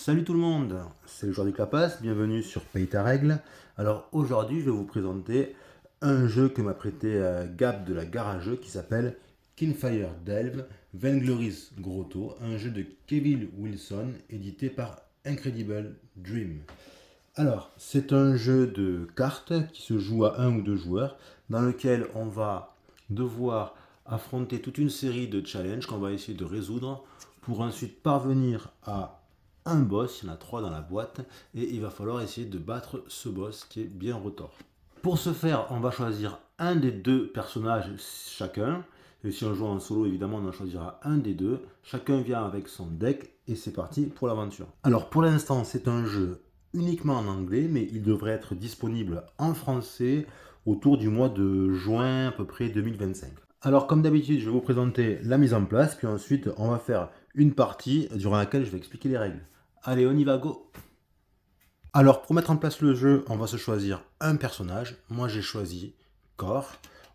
Salut tout le monde, c'est le joueur du Clapas, bienvenue sur Paye ta règle. Alors aujourd'hui je vais vous présenter un jeu que m'a prêté Gab de la Gare à Jeux qui s'appelle Kingfire Delve Vainglory's Grotto, un jeu de Kevin Wilson édité par Incredible Dream. Alors c'est un jeu de cartes qui se joue à un ou deux joueurs dans lequel on va devoir affronter toute une série de challenges qu'on va essayer de résoudre pour ensuite parvenir à un boss, il y en a 3 dans la boîte, et il va falloir essayer de battre ce boss qui est bien retors. Pour ce faire, on va choisir un des deux personnages chacun, et si on joue en solo, évidemment, on en choisira un des deux. Chacun vient avec son deck, et c'est parti pour l'aventure. Alors pour l'instant, c'est un jeu uniquement en anglais, mais il devrait être disponible en français autour du mois de juin à peu près 2025. Alors comme d'habitude, je vais vous présenter la mise en place, puis ensuite on va faire une partie durant laquelle je vais expliquer les règles. Allez, on y va, go! Alors pour mettre en place le jeu, on va se choisir un personnage. Moi j'ai choisi Cor.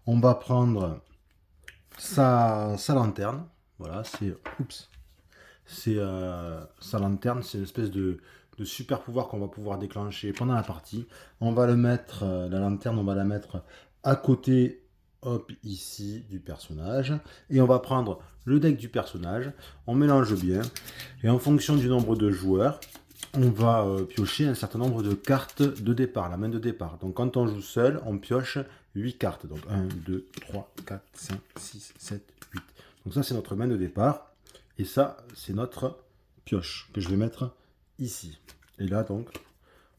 On va prendre sa lanterne. Voilà, c'est sa lanterne, c'est une espèce de super pouvoir qu'on va pouvoir déclencher pendant la partie. On va le mettre, la lanterne, on va la mettre à côté, hop, ici, du personnage. Et on va prendre le deck du personnage, on mélange bien. Et en fonction du nombre de joueurs, on va piocher un certain nombre de cartes de départ, la main de départ. Donc quand on joue seul, on pioche 8 cartes. Donc 1, 2, 3, 4, 5, 6, 7, 8. Donc ça c'est notre main de départ. Et ça c'est notre pioche que je vais mettre ici. Et là donc,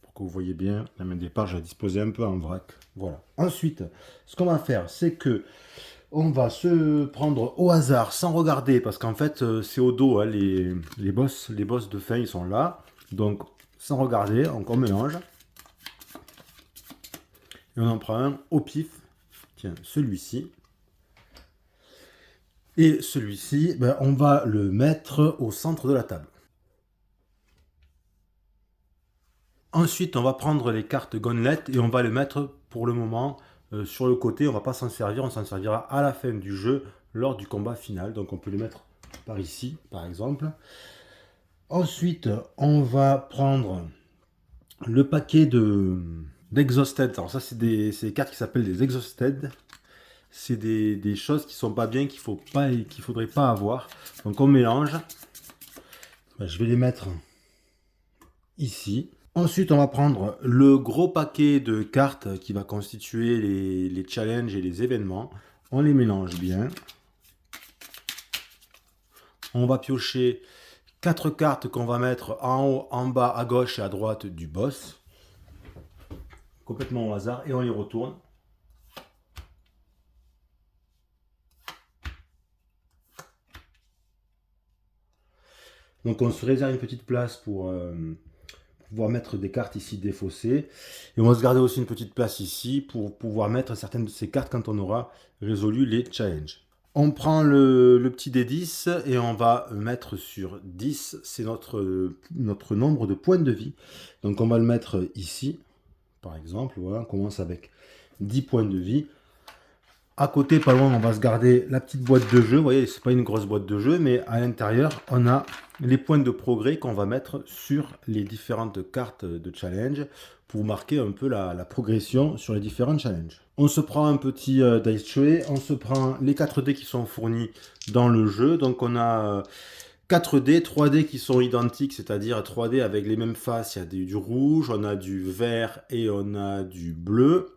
pour que vous voyez bien, la main de départ, je vais la disposer un peu en vrac. Voilà. Ensuite, ce qu'on va faire, c'est que on va se prendre au hasard, sans regarder, parce qu'en fait, c'est au dos, hein, les boss de fin, ils sont là. Donc, sans regarder, on mélange. Et on en prend un au pif. Tiens, celui-ci. Et celui-ci, ben, on va le mettre au centre de la table. Ensuite, on va prendre les cartes Gauntlet et on va les mettre pour le moment sur le côté. On ne va pas s'en servir, on s'en servira à la fin du jeu lors du combat final. Donc on peut les mettre par ici, par exemple. Ensuite, on va prendre le paquet d'Exhausted. Alors ça, c'est des cartes qui s'appellent des Exhausted. C'est des choses qui sont pas bien, qu'il faudrait pas avoir. Donc on mélange. Je vais les mettre ici. Ensuite, on va prendre le gros paquet de cartes qui va constituer les challenges et les événements. On les mélange bien. On va piocher 4 cartes qu'on va mettre en haut, en bas, à gauche et à droite du boss. Complètement au hasard. Et on les retourne. Donc on se réserve une petite place pour pouvoir mettre des cartes ici défaussées. Et on va se garder aussi une petite place ici pour pouvoir mettre certaines de ces cartes quand on aura résolu les challenges. On prend le petit D10 et on va mettre sur 10, c'est notre nombre de points de vie. Donc on va le mettre ici, par exemple. Voilà, on commence avec 10 points de vie. À côté, pas loin, on va se garder la petite boîte de jeu. Vous voyez, c'est pas une grosse boîte de jeu, mais à l'intérieur, on a les points de progrès qu'on va mettre sur les différentes cartes de challenge pour marquer un peu la progression sur les différents challenges. On se prend un petit dice tray, on se prend les 4 dés qui sont fournis dans le jeu. Donc on a 4 dés, 3 dés qui sont identiques, c'est-à-dire 3 dés avec les mêmes faces. Il y a du rouge, on a du vert et on a du bleu.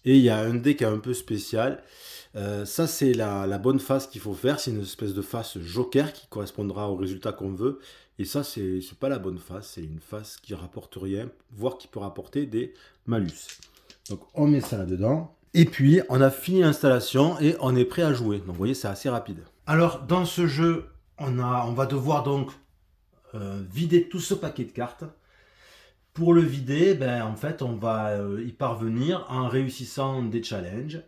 Et il y a un dé qui est un peu spécial. Ça, c'est la bonne face qu'il faut faire. C'est une espèce de face joker qui correspondra au résultat qu'on veut. Et ça, c'est pas la bonne face. C'est une face qui rapporte rien, voire qui peut rapporter des malus. Donc, on met ça là-dedans. Et puis, on a fini l'installation et on est prêt à jouer. Donc, vous voyez, c'est assez rapide. Alors, dans ce jeu, on va devoir donc vider tout ce paquet de cartes. Pour le vider, ben, en fait, on va y parvenir en réussissant des challenges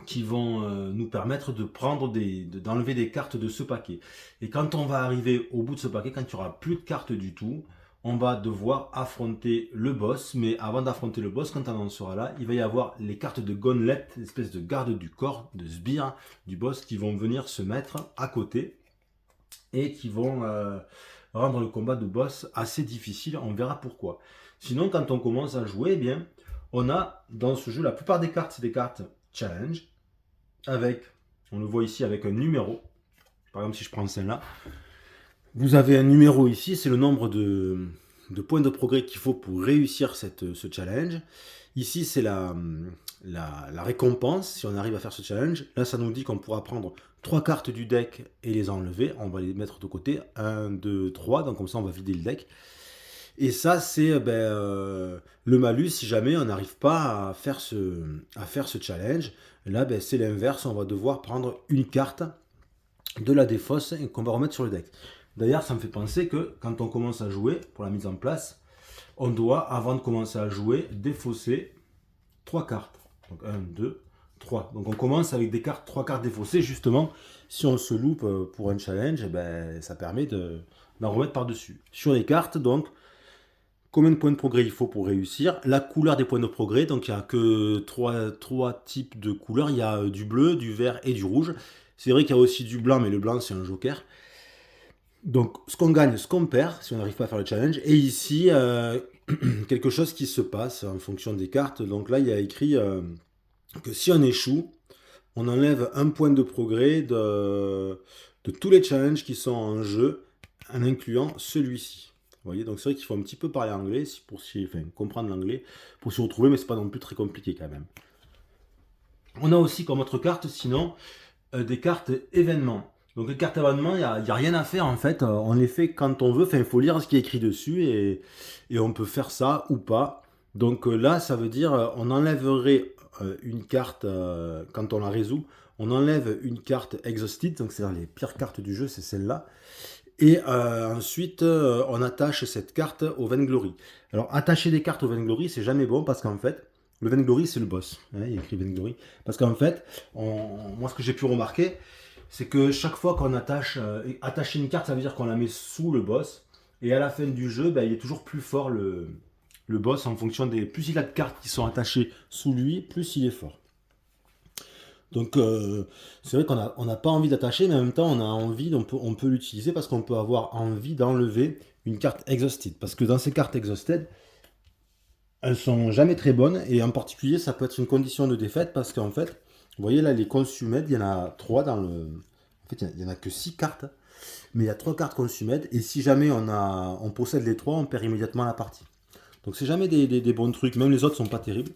qui vont nous permettre de prendre d'enlever des cartes de ce paquet. Et quand on va arriver au bout de ce paquet, quand il n'y aura plus de cartes du tout, on va devoir affronter le boss. Mais avant d'affronter le boss, quand on en sera là, il va y avoir les cartes de Gauntlet, l'espèce de garde du corps, de sbire du boss, qui vont venir se mettre à côté et qui vont rendre le combat de boss assez difficile, on verra pourquoi. Sinon, quand on commence à jouer, eh bien, on a dans ce jeu, la plupart des cartes, c'est des cartes challenge, avec, on le voit ici, avec un numéro. Par exemple, si je prends celle-là, vous avez un numéro ici, c'est le nombre de points de progrès qu'il faut pour réussir ce challenge. Ici, c'est la récompense, si on arrive à faire ce challenge. Là, ça nous dit qu'on pourra prendre 3 cartes du deck et les enlever. On va les mettre de côté. 1, 2, 3. Donc comme ça, on va vider le deck. Et ça, c'est le malus si jamais on n'arrive pas à faire ce challenge. Là, c'est l'inverse. On va devoir prendre une carte de la défausse et qu'on va remettre sur le deck. D'ailleurs, ça me fait penser que quand on commence à jouer, pour la mise en place, on doit, avant de commencer à jouer, défausser 3 cartes. Donc 1, 2, 3. Donc on commence avec des cartes, 3 cartes défaussées. Justement, si on se loupe pour un challenge, ça permet d'en remettre par-dessus. Sur les cartes, donc, combien de points de progrès il faut pour réussir? La couleur des points de progrès, donc il n'y a que 3 types de couleurs. Il y a du bleu, du vert et du rouge. C'est vrai qu'il y a aussi du blanc, mais le blanc c'est un joker. Donc ce qu'on gagne, ce qu'on perd, si on n'arrive pas à faire le challenge. Et ici, quelque chose qui se passe en fonction des cartes. Donc là, il y a écrit que si on échoue, on enlève un point de progrès de tous les challenges qui sont en jeu, en incluant celui-ci. Vous voyez, donc c'est vrai qu'il faut un petit peu parler anglais pour comprendre l'anglais, pour s'y retrouver, mais c'est pas non plus très compliqué quand même. On a aussi comme autre carte, sinon, des cartes événements. Donc les cartes événements, il n'y a rien à faire en fait. On les fait quand on veut. Enfin, il faut lire ce qui est écrit dessus et on peut faire ça ou pas. Donc là, ça veut dire on enlèverait une carte quand on la résout. On enlève une carte exhausted, donc c'est-à-dire les pires cartes du jeu, c'est celle-là. Et ensuite, on attache cette carte au Vainglory. Alors, attacher des cartes au Vainglory, c'est jamais bon parce qu'en fait, le Vainglory, c'est le boss. Hein, il y a écrit Vainglory. Parce qu'en fait, moi, ce que j'ai pu remarquer, c'est que chaque fois qu'on attacher une carte, ça veut dire qu'on la met sous le boss. Et à la fin du jeu, il est toujours plus fort le boss en fonction des. Plus il a de cartes qui sont attachées sous lui, plus il est fort. Donc c'est vrai qu'on n'a pas envie d'attacher, mais en même temps on a envie, on peut l'utiliser parce qu'on peut avoir envie d'enlever une carte exhausted. Parce que dans ces cartes exhausted, elles sont jamais très bonnes, et en particulier ça peut être une condition de défaite parce qu'en fait, vous voyez là les consumed, il y en a 3 dans le. En fait, il n'y en a que 6 cartes, mais il y a 3 cartes consumed, et si jamais on possède les 3, on perd immédiatement la partie. Donc c'est jamais des bons trucs, même les autres sont pas terribles.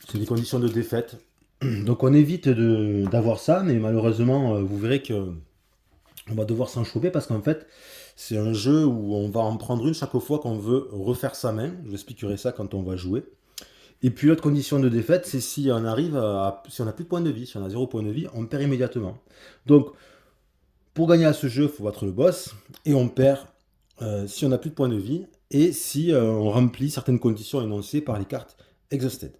C'est des conditions de défaite. Donc on évite d'avoir ça, mais malheureusement, vous verrez que on va devoir s'en choper parce qu'en fait, c'est un jeu où on va en prendre une chaque fois qu'on veut refaire sa main. Je vous expliquerai ça quand on va jouer. Et puis l'autre condition de défaite, c'est si on arrive si on n'a plus de points de vie, si on a 0 point de vie, on perd immédiatement. Donc, pour gagner à ce jeu, il faut battre le boss, et on perd si on n'a plus de points de vie, et si on remplit certaines conditions énoncées par les cartes exhausted.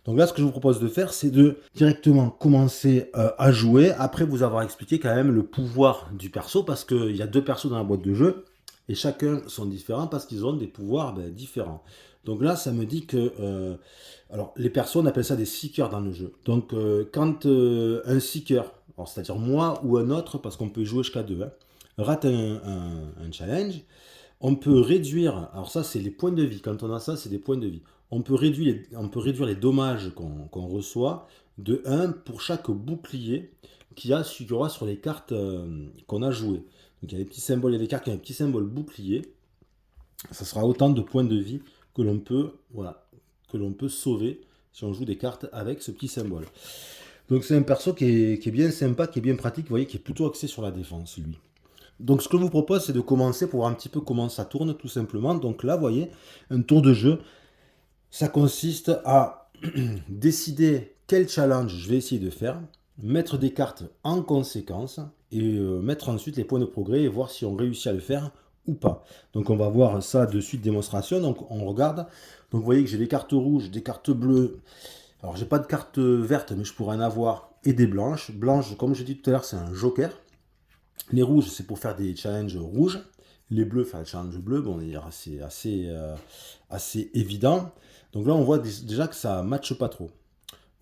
Donc là, ce que je vous propose de faire, c'est de directement commencer à jouer, après vous avoir expliqué quand même le pouvoir du perso, parce qu'il y a 2 persos dans la boîte de jeu, et chacun sont différents parce qu'ils ont des pouvoirs différents. Donc là, ça me dit que... alors, les persos, on appelle ça des seekers dans le jeu. Donc, quand un seeker, c'est-à-dire moi ou un autre, parce qu'on peut jouer jusqu'à 2, rate un challenge, on peut réduire, alors ça c'est les points de vie, quand on a ça c'est des points de vie, on peut réduire les dommages qu'on reçoit de 1 pour chaque bouclier qu'il y aura sur les cartes qu'on a jouées. Donc il y a des petits symboles, il y a des cartes qui ont un petit symbole bouclier, ça sera autant de points de vie que l'on peut sauver si on joue des cartes avec ce petit symbole. Donc c'est un perso qui est bien sympa, qui est bien pratique, vous voyez, qui est plutôt axé sur la défense lui. Donc ce que je vous propose, c'est de commencer pour voir un petit peu comment ça tourne, tout simplement. Donc là, vous voyez, un tour de jeu, ça consiste à décider quel challenge je vais essayer de faire, mettre des cartes en conséquence, et mettre ensuite les points de progrès et voir si on réussit à le faire ou pas. Donc on va voir ça de suite démonstration. Donc on regarde. Donc vous voyez que j'ai des cartes rouges, des cartes bleues. Alors j'ai pas de cartes vertes, mais je pourrais en avoir, et des blanches. Blanches, comme je dis tout à l'heure, c'est un joker. Les rouges, c'est pour faire des challenges rouges. Les bleus, faire des challenges bleus. Bon, c'est assez évident. Donc là, on voit déjà que ça ne matche pas trop.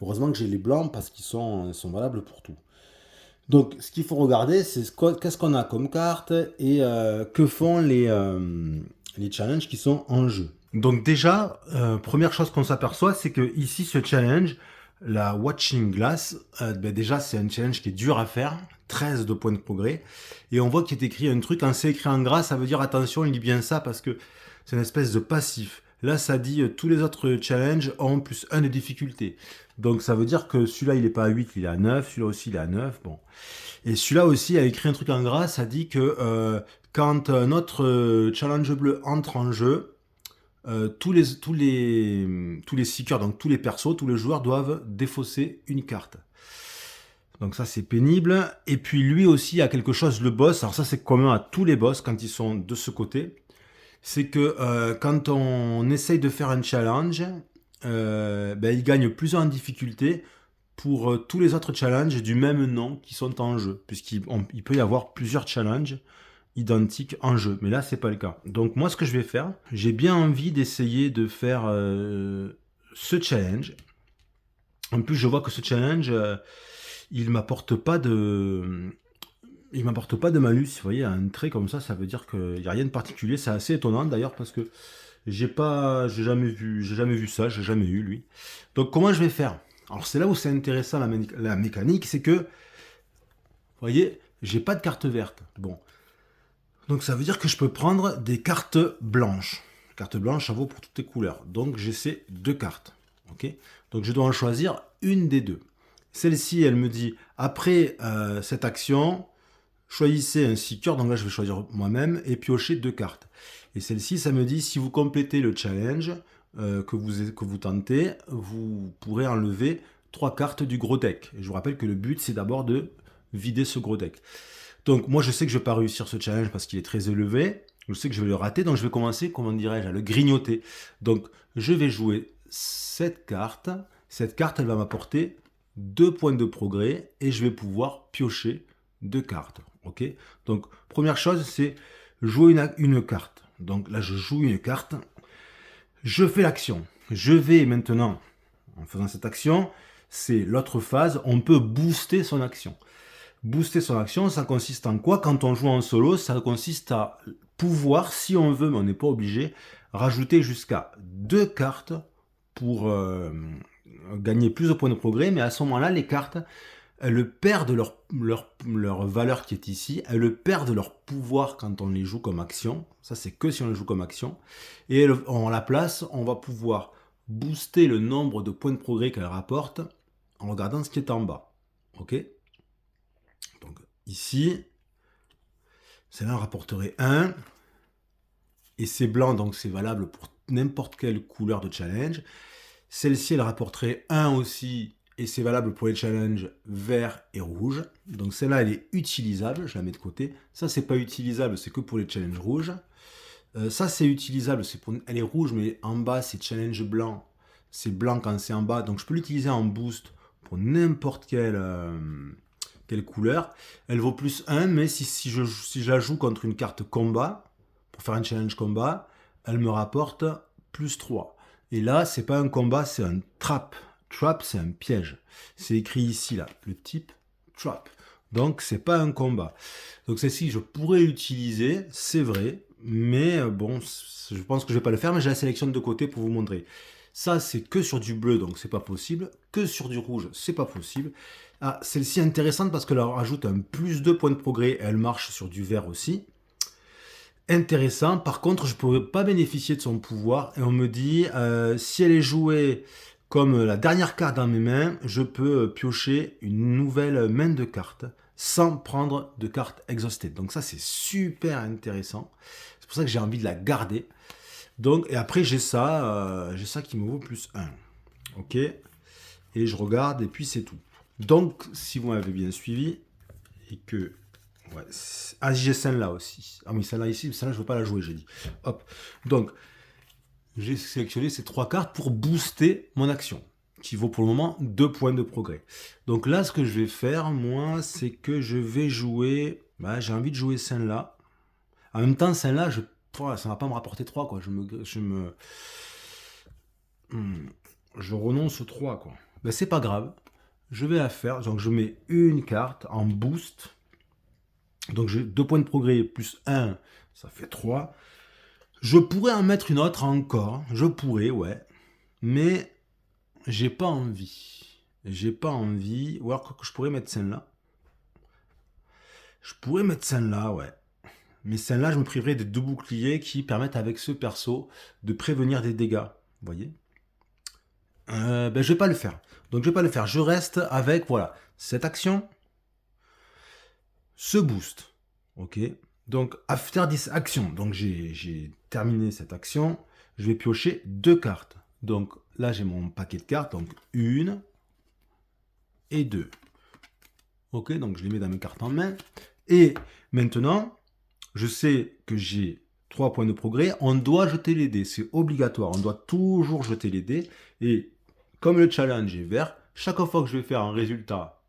Heureusement que j'ai les blancs parce qu'ils sont valables pour tout. Donc, ce qu'il faut regarder, c'est qu'est-ce qu'on a comme carte et que font les challenges qui sont en jeu. Donc déjà, première chose qu'on s'aperçoit, c'est que ici, ce challenge, la Watching Glass, déjà, c'est un challenge qui est dur à faire, 13 de points de progrès, et on voit qu'il est écrit un truc, quand c'est écrit en gras, ça veut dire attention, il dit bien ça, parce que c'est une espèce de passif. Là, ça dit tous les autres challenges ont plus 1 de difficulté. Donc ça veut dire que celui-là, il n'est pas à 8, il est à 9, celui-là aussi, il est à 9, bon. Et celui-là aussi a écrit un truc en gras, ça dit que quand notre challenge bleu entre en jeu, tous les seekers, donc tous les persos, tous les joueurs doivent défausser une carte. Donc ça c'est pénible. Et puis lui aussi a quelque chose, le boss, alors ça c'est commun à tous les boss quand ils sont de ce côté, c'est que quand on essaye de faire un challenge, il gagne plus en difficulté pour tous les autres challenges du même nom qui sont en jeu, puisqu'il peut y avoir plusieurs challenges identiques en jeu, mais là c'est pas le cas. Donc moi ce que je vais faire, j'ai bien envie d'essayer de faire ce challenge. En plus je vois que ce challenge, il m'apporte pas de malus. Vous voyez, un trait comme ça veut dire qu'il n'y a rien de particulier. C'est assez étonnant d'ailleurs parce que j'ai jamais vu ça, j'ai jamais eu lui. Donc comment je vais faire? Alors c'est là où c'est intéressant la mécanique, c'est que, vous voyez, j'ai pas de carte verte. Bon, donc ça veut dire que je peux prendre des cartes blanches. Carte blanche, ça vaut pour toutes les couleurs. Donc j'ai ces 2 cartes. Ok. Donc je dois en choisir une des 2. Celle-ci, elle me dit, après cette action, choisissez un seeker, donc là je vais choisir moi-même, et piocher 2 cartes. Et celle-ci, ça me dit, si vous complétez le challenge que vous tentez, vous pourrez enlever 3 cartes du gros deck. Et je vous rappelle que le but, c'est d'abord de vider ce gros deck. Donc moi, je sais que je ne vais pas réussir ce challenge parce qu'il est très élevé. Je sais que je vais le rater, donc je vais commencer, comment dirais-je, à le grignoter. Donc je vais jouer cette carte. Cette carte, elle va m'apporter 2 points de progrès et je vais pouvoir piocher 2 cartes. Ok. Donc première chose, c'est jouer une carte. Donc là, je joue une carte. Je fais l'action. Je vais maintenant, en faisant cette action, c'est l'autre phase, on peut booster son action. Booster son action, ça consiste en quoi? Quand on joue en solo, ça consiste à pouvoir, si on veut, mais on n'est pas obligé, rajouter jusqu'à 2 cartes pour gagner plus de points de progrès, mais à ce moment-là, les cartes, elles perdent leur valeur qui est ici, elles perdent leur pouvoir quand on les joue comme action, ça c'est que si on les joue comme action, et en la place, on va pouvoir booster le nombre de points de progrès qu'elles rapportent en regardant ce qui est en bas. Ok? Donc ici, celle-là rapporterait 1, et c'est blanc, donc c'est valable pour n'importe quelle couleur de challenge. Celle-ci, elle rapporterait 1 aussi, et c'est valable pour les challenges vert et rouge. Donc celle-là, elle est utilisable, je la mets de côté. Ça, c'est pas utilisable, c'est que pour les challenges rouges. Ça, c'est utilisable, elle est rouge, mais en bas, c'est challenge blanc. C'est blanc quand c'est en bas, donc je peux l'utiliser en boost pour n'importe quelle couleur. Elle vaut plus 1, mais si je la joue contre une carte combat, pour faire un challenge combat, elle me rapporte plus 3. Et là, c'est pas un combat, c'est un trap. Trap, c'est un piège. C'est écrit ici, là, le type trap. Donc, c'est pas un combat. Donc, celle-ci, je pourrais l'utiliser, c'est vrai, mais bon, je pense que je vais pas le faire, mais je la sélectionne de côté pour vous montrer. Ça, c'est que sur du bleu, donc c'est pas possible. Que sur du rouge, c'est pas possible. Ah, celle-ci est intéressante parce qu'elle rajoute un plus 2 points de progrès et elle marche sur du vert aussi. Intéressant. Par contre, je ne pourrais pas bénéficier de son pouvoir. Et on me dit, si elle est jouée comme la dernière carte dans mes mains, je peux piocher une nouvelle main de cartes sans prendre de carte exhausted. Donc ça, c'est super intéressant. C'est pour ça que j'ai envie de la garder. Donc, et après, j'ai ça qui me vaut plus 1. Ok. Et je regarde, et puis c'est tout. Donc, si vous m'avez bien suivi, et que... Ouais, j'ai celle-là aussi. Ah oui, celle-là ici, celle-là, je ne veux pas la jouer, j'ai dit. Hop. Donc, j'ai sélectionné ces 3 cartes pour booster mon action, qui vaut pour le moment 2 points de progrès. Donc là, ce que je vais faire, moi, c'est que je vais jouer... j'ai envie de jouer celle-là. En même temps, celle-là, ça ne va pas me rapporter 3, quoi. Je renonce aux 3, quoi. C'est pas grave. je vais la faire. Donc je mets une carte en boost. Donc j'ai 2 points de progrès plus 1, ça fait 3. Je pourrais en mettre une autre encore. Je pourrais, ouais. Mais j'ai pas envie. J'ai pas envie. Ou alors que je pourrais mettre celle-là. Je pourrais mettre celle-là, ouais. Mais celle-là, je me priverai des 2 boucliers qui permettent avec ce perso de prévenir des dégâts. Vous voyez, je vais pas le faire. Donc je vais pas le faire. Je reste avec, voilà, cette action, ce boost. Ok. Donc after this action. Donc j'ai terminé cette action. Je vais piocher 2 cartes. Donc là, j'ai mon paquet de cartes. Donc 1 et 2. Ok. Donc je les mets dans mes cartes en main. Et maintenant, je sais que j'ai 3 points de progrès. On doit jeter les dés. C'est obligatoire. On doit toujours jeter les dés. Et comme le challenge est vert, chaque fois que je vais faire un résultat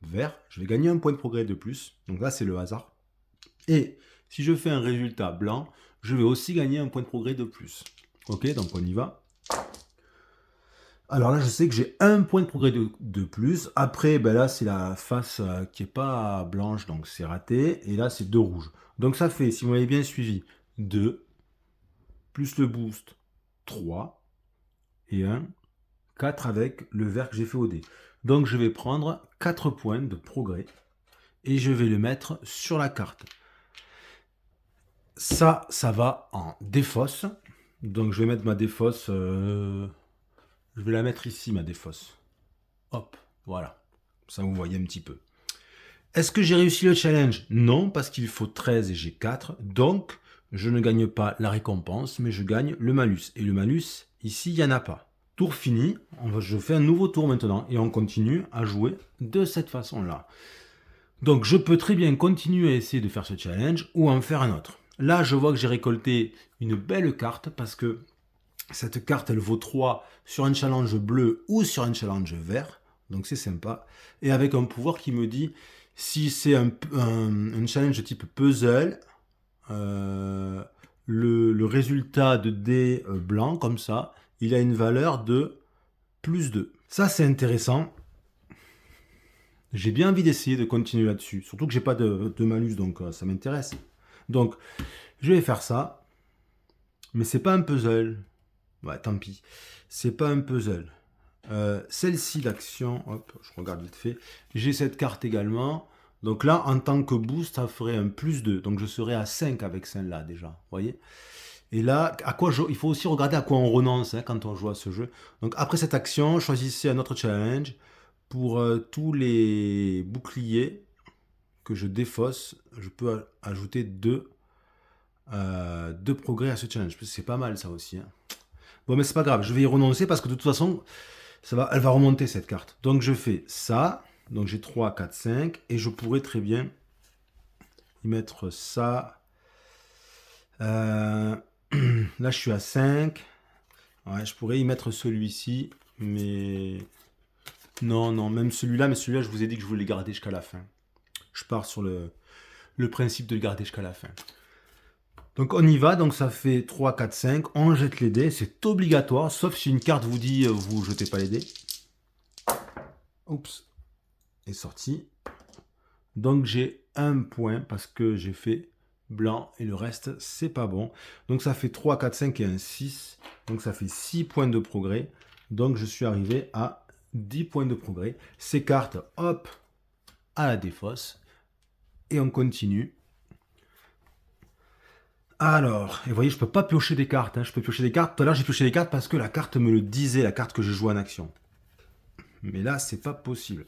vert, je vais gagner un point de progrès de plus. Donc là, c'est le hasard. Et si je fais un résultat blanc, je vais aussi gagner un point de progrès de plus. Ok, donc on y va. Alors là, je sais que j'ai un point de progrès de plus. Après, ben là, c'est la face qui n'est pas blanche, donc c'est raté. Et là, c'est 2 rouges. Donc ça fait, si vous m'avez bien suivi, 2, plus le boost, 3, et 1, 4 avec le vert que j'ai fait au dé. Donc je vais prendre 4 points de progrès, et je vais le mettre sur la carte. Ça va en défausse. Donc je vais mettre ma défausse... je vais la mettre ici, ma défausse. Hop, voilà. Ça, vous voyez un petit peu. Est-ce que j'ai réussi le challenge? Non, parce qu'il faut 13 et j'ai 4. Donc, je ne gagne pas la récompense, mais je gagne le malus. Et le malus, ici, il n'y en a pas. Tour fini. Je fais un nouveau tour maintenant. Et on continue à jouer de cette façon-là. Donc, je peux très bien continuer à essayer de faire ce challenge ou en faire un autre. Là, je vois que j'ai récolté une belle carte parce que cette carte, elle vaut 3 sur un challenge bleu ou sur un challenge vert. Donc c'est sympa. Et avec un pouvoir qui me dit, si c'est un challenge de type puzzle, le résultat de dés blanc, comme ça, il a une valeur de plus 2. Ça, c'est intéressant. J'ai bien envie d'essayer de continuer là-dessus. Surtout que j'ai pas de malus, donc ça m'intéresse. Donc, je vais faire ça. Mais c'est pas un puzzle. Ouais, tant pis. C'est pas un puzzle. Celle-ci, l'action, hop, je regarde vite fait. J'ai cette carte également. Donc là, en tant que boost, ça ferait un plus 2. Donc je serais à 5 avec celle-là déjà. Vous voyez? Et là, il faut aussi regarder à quoi on renonce quand on joue à ce jeu. Donc après cette action, choisissez un autre challenge. Pour tous les boucliers que je défausse, je peux ajouter 2 progrès à ce challenge. C'est pas mal ça aussi. Bon, mais c'est pas grave, je vais y renoncer parce que de toute façon, elle va remonter cette carte. Donc je fais ça. Donc j'ai 3, 4, 5. Et je pourrais très bien y mettre ça. Là, je suis à 5. Ouais, je pourrais y mettre celui-ci. Mais non, même celui-là. Mais celui-là, je vous ai dit que je voulais le garder jusqu'à la fin. Je pars sur le principe de le garder jusqu'à la fin. Donc on y va, donc ça fait 3, 4, 5, on jette les dés, c'est obligatoire, sauf si une carte vous dit vous jetez pas les dés. Oups, est sorti. Donc j'ai un point parce que j'ai fait blanc et le reste c'est pas bon. Donc ça fait 3, 4, 5 et un 6, donc ça fait 6 points de progrès. Donc je suis arrivé à 10 points de progrès. Ces cartes, hop, à la défausse. Et on continue. Alors, et vous voyez, je peux pas piocher des cartes. Je peux piocher des cartes. Tout à l'heure, j'ai pioché des cartes parce que la carte me le disait, la carte que j'ai jouée en action. Mais là, c'est pas possible.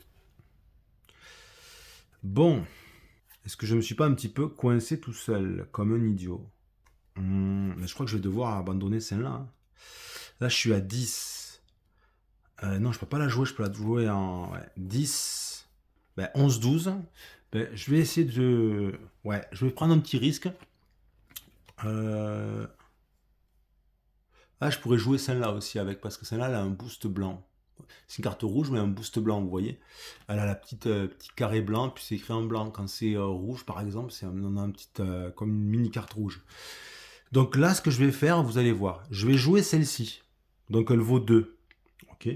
Bon. Est-ce que je me suis pas un petit peu coincé tout seul, comme un idiot? Mais je crois que je vais devoir abandonner celle-là. Là, je suis à 10. Non, je peux pas la jouer. Je peux la jouer en 10. 11, 12. Je vais essayer de... Ouais, je vais prendre un petit risque. Ah, je pourrais jouer celle-là aussi avec, parce que celle-là, elle a un boost blanc. C'est une carte rouge, mais un boost blanc, vous voyez. Elle a la petite petit carré blanc, puis c'est écrit en blanc. Quand c'est rouge, par exemple, on a un petit, comme une mini carte rouge. Donc là, ce que je vais faire, vous allez voir. Je vais jouer celle-ci. Donc elle vaut 2. Ok.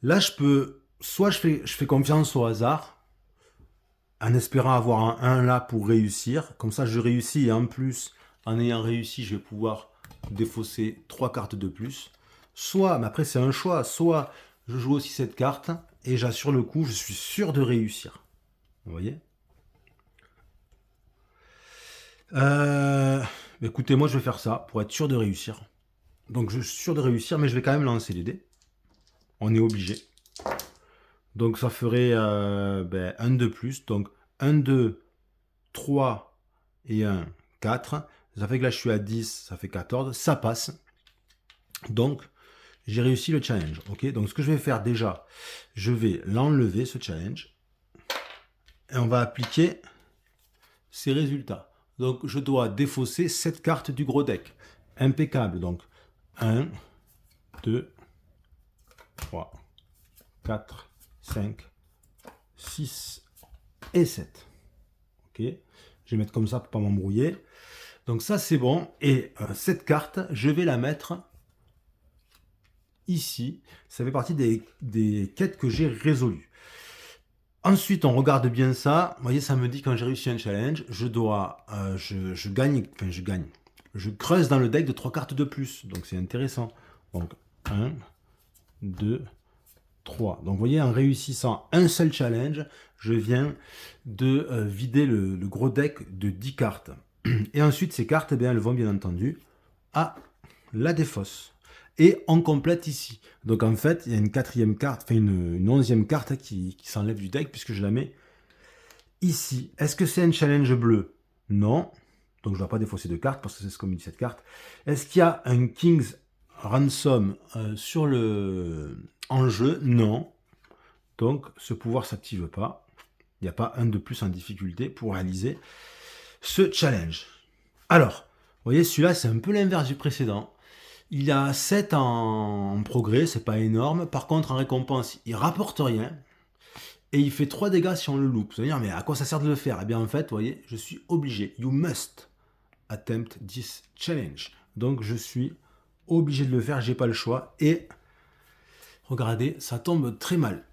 Là, je peux soit je fais confiance au hasard, en espérant avoir un 1 là pour réussir. Comme ça, je réussis et en plus, en ayant réussi, je vais pouvoir défausser 3 cartes de plus. Soit, mais après c'est un choix, soit je joue aussi cette carte et j'assure le coup, je suis sûr de réussir. Vous voyez? Écoutez, moi je vais faire ça pour être sûr de réussir. Donc je suis sûr de réussir, mais je vais quand même lancer les dés. On est obligé. Donc ça ferait un de plus. Donc 1, 2, 3 et 1, 4. Ça fait que là je suis à 10, ça fait 14. Ça passe. Donc j'ai réussi le challenge. Ok. Donc ce que je vais faire déjà, je vais l'enlever ce challenge. Et on va appliquer ces résultats. Donc je dois défausser cette carte du gros deck. Impeccable. Donc 1, 2, 3, 4, 5, 6 et 7. Ok. Je vais mettre comme ça pour pas m'embrouiller. Donc ça c'est bon. Et cette carte, je vais la mettre ici. Ça fait partie des quêtes que j'ai résolues. Ensuite, on regarde bien ça. Vous voyez, ça me dit quand j'ai réussi un challenge, je dois, je gagne, enfin je gagne. Je creuse dans le deck de 3 cartes de plus. Donc c'est intéressant. Donc 1, 2, 3. Donc vous voyez, en réussissant un seul challenge, je viens de vider le gros deck de 10 cartes. Et ensuite, ces cartes, eh bien, elles vont bien entendu à la défausse. Et on complète ici. Donc en fait, il y a une quatrième carte, enfin une 11e carte qui s'enlève du deck puisque je la mets ici. Est-ce que c'est un challenge bleu? Non. Donc je ne dois pas défausser de cartes parce que c'est ce qu'on me dit cette carte. Est-ce qu'il y a un King's Ransom sur le en jeu? Non. Donc ce pouvoir ne s'active pas. Il n'y a pas un de plus en difficulté pour réaliser ce challenge. Alors, vous voyez, celui-là, c'est un peu l'inverse du précédent. Il y a 7 en progrès, c'est pas énorme. Par contre, en récompense, il rapporte rien. Et il fait 3 dégâts si on le loupe. Vous allez dire, mais à quoi ça sert de le faire? Eh bien, en fait, vous voyez, je suis obligé. You must attempt this challenge. Donc, je suis obligé de le faire, j'ai pas le choix. Et regardez, ça tombe très mal.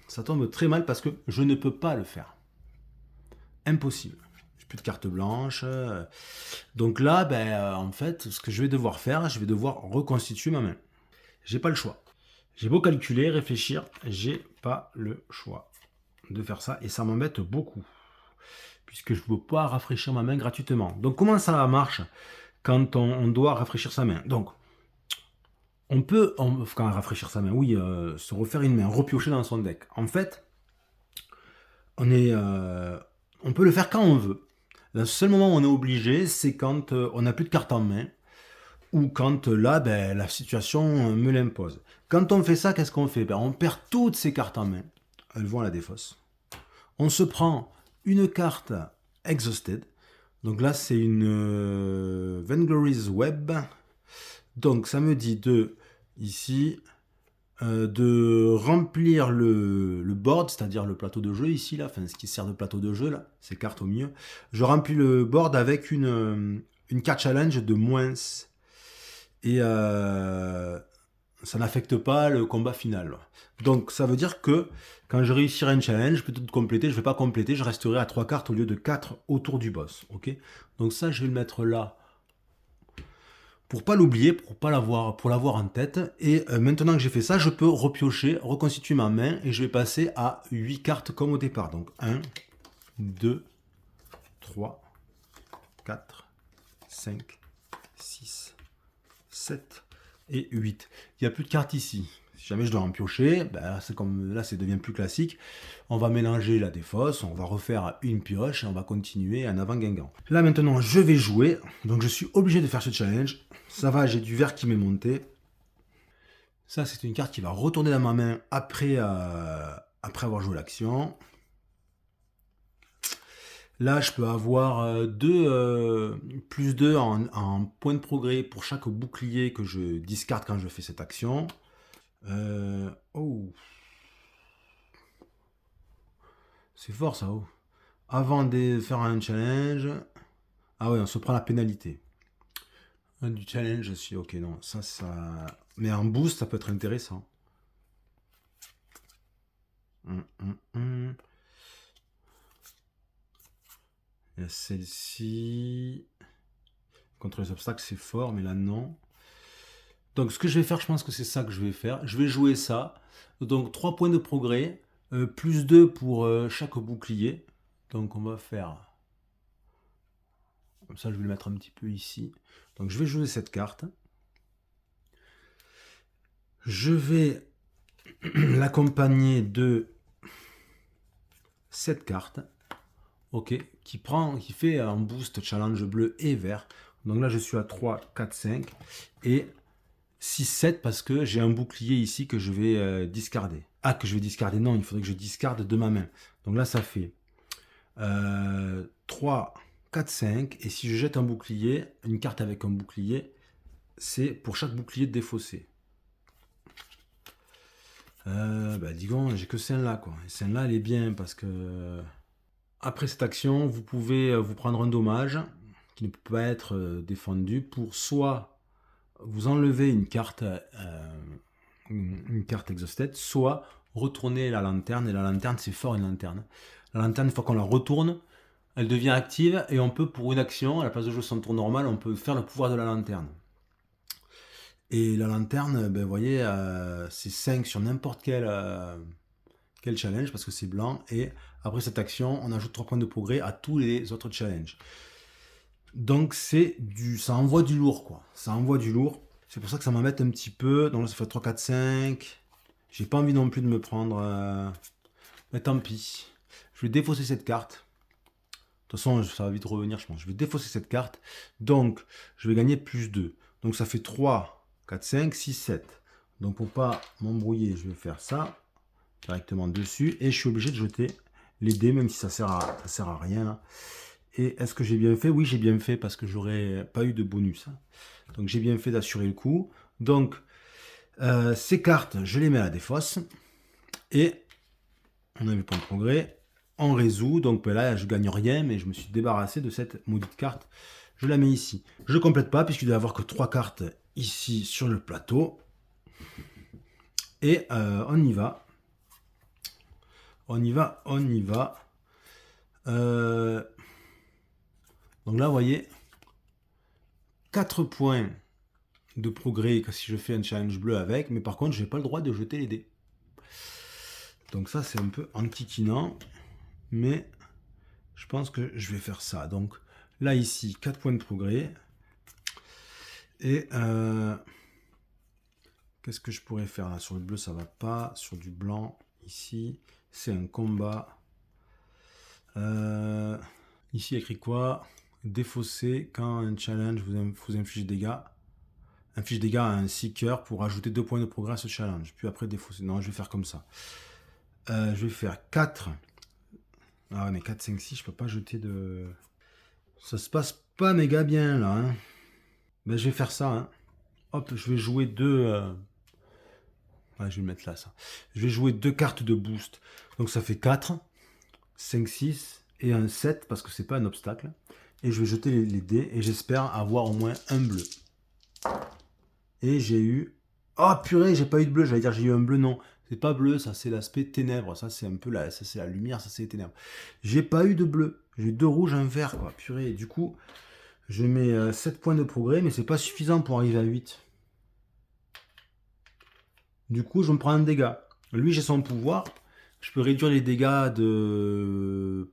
Ça tombe très mal parce que je ne peux pas le faire. Impossible. J'ai plus de carte blanche. Donc là, en fait, ce que je vais devoir faire, je vais devoir reconstituer ma main. J'ai pas le choix. J'ai beau calculer, réfléchir, j'ai pas le choix de faire ça et ça m'embête beaucoup puisque je ne peux pas rafraîchir ma main gratuitement. Donc comment ça marche quand on doit rafraîchir sa main? Donc on peut, quand rafraîchir sa main, oui, se refaire une main, repiocher dans son deck. En fait, on peut le faire quand on veut. Le seul moment où on est obligé, c'est quand on n'a plus de carte en main ou quand là, la situation me l'impose. Quand on fait ça, qu'est-ce qu'on fait? On perd toutes ces cartes en main. Elles vont à la défausse. On se prend une carte Exhausted. Donc là, c'est une Vainglory's Web. Donc ça me dit ici, de remplir le board, c'est-à-dire le plateau de jeu ici, là, enfin ce qui sert de plateau de jeu, là, ces cartes au milieu. Je remplis le board avec une carte challenge de moins. Et ça n'affecte pas le combat final. Donc ça veut dire que quand je réussirai un challenge, plutôt de compléter, je ne vais pas compléter, je resterai à 3 cartes au lieu de 4 autour du boss. Ok. Donc ça, je vais le mettre là pour pas l'oublier, pour l'avoir en tête. Et maintenant que j'ai fait ça, je peux repiocher, reconstituer ma main et je vais passer à 8 cartes comme au départ. Donc 1, 2, 3, 4, 5, 6, 7 et 8. Il n'y a plus de cartes ici. Si jamais je dois en piocher, c'est comme là, ça devient plus classique. On va mélanger la défausse, on va refaire une pioche et on va continuer en avant Guingamp. Là maintenant, je vais jouer. Donc je suis obligé de faire ce challenge. Ça va, j'ai du vert qui m'est monté. Ça, c'est une carte qui va retourner dans ma main après avoir joué l'action. Là, je peux avoir plus 2 en points de progrès pour chaque bouclier que je discarde quand je fais cette action. Oh. C'est fort ça. Oh. Avant de faire un challenge. Ah ouais, on se prend la pénalité. Du challenge aussi, ok, non. Ça. Mais en boost, ça peut être intéressant. Il y a celle-ci. Contre les obstacles, c'est fort, mais là, non. Donc, ce que je vais faire, je pense que c'est ça que je vais faire. Je vais jouer ça. Donc, 3 points de progrès, plus 2 pour chaque bouclier. Donc, on va faire... Comme ça, je vais le mettre un petit peu ici. Donc, je vais jouer cette carte. Je vais l'accompagner de cette carte. Ok, qui fait un boost challenge bleu et vert. Donc là, je suis à 3, 4, 5 et 6, 7 parce que j'ai un bouclier ici que je vais discarder. Ah, que je vais discarder, non, il faudrait que je discarde de ma main. Donc là, ça fait 3, 4, 5. Et si je jette un bouclier, une carte avec un bouclier, c'est pour chaque bouclier de défaussé. Disons, j'ai que celle-là, quoi. Et celle-là, elle est bien parce que... Après cette action, vous pouvez vous prendre un dommage qui ne peut pas être défendu pour soit vous enlever une carte exhausted, soit retourner la lanterne. Et la lanterne, c'est fort une lanterne. La lanterne, une fois qu'on la retourne, elle devient active et on peut, pour une action, à la place de jouer son tour normal, on peut faire le pouvoir de la lanterne. Et la lanterne, vous voyez, c'est 5 sur n'importe quel challenge parce que c'est blanc. Et après cette action, on ajoute 3 points de progrès à tous les autres challenges. Donc ça envoie du lourd, quoi. Ça envoie du lourd. C'est pour ça que ça m'embête un petit peu. Donc là, ça fait 3, 4, 5. J'ai pas envie non plus de me prendre... Mais tant pis. Je vais défausser cette carte. De toute façon, ça va vite revenir, je pense. Je vais défausser cette carte. Donc, je vais gagner plus 2. Donc, ça fait 3, 4, 5, 6, 7. Donc, pour pas m'embrouiller, je vais faire ça directement dessus. Et je suis obligé de jeter les dés, même si ça sert à rien, là. Et est-ce que j'ai bien fait? Oui, j'ai bien fait parce que j'aurais pas eu de bonus. Donc, j'ai bien fait d'assurer le coup. Donc, ces cartes, je les mets à la défausse. Et on a vu point de progrès. On résout. Donc, là, je gagne rien, mais je me suis débarrassé de cette maudite carte. Je la mets ici. Je ne complète pas puisqu'il doit y avoir que 3 cartes ici sur le plateau. Et on y va. On y va. Donc là, vous voyez, 4 points de progrès si je fais un challenge bleu avec, mais par contre, je n'ai pas le droit de jeter les dés. Donc ça, c'est un peu enquiquinant, mais je pense que je vais faire ça. Donc là, ici, 4 points de progrès. Et qu'est-ce que je pourrais faire là? Sur le bleu, ça va pas. Sur du blanc, ici, c'est un combat. Ici, il y a écrit quoi? Défausser quand un challenge vous inflige des dégâts. Inflige des dégâts à un seeker pour ajouter 2 points de progrès à ce challenge. Puis après, défausser. Non, je vais faire comme ça. Je vais faire 4. Ah ouais, mais 4, 5, 6, je peux pas jeter de... Ça se passe pas méga bien, là. Hein. Ben, je vais faire ça. Hein. Hop, je vais jouer 2... Ouais, je vais le mettre là, ça. Je vais jouer 2 cartes de boost. Donc, ça fait 4, 5, 6 et un 7, parce que c'est pas un obstacle. Et je vais jeter les dés, et j'espère avoir au moins un bleu. Et j'ai eu... Oh, purée, j'ai pas eu de bleu. J'allais dire j'ai eu un bleu, non. C'est pas bleu, ça c'est l'aspect ténèbres, ça c'est un peu ça c'est la lumière, ça c'est les ténèbres. J'ai pas eu de bleu, j'ai eu 2 rouges, un vert, quoi, purée. Du coup, je mets 7 points de progrès, mais c'est pas suffisant pour arriver à 8. Du coup, je me prends un dégât. Lui, j'ai son pouvoir, je peux réduire les dégâts de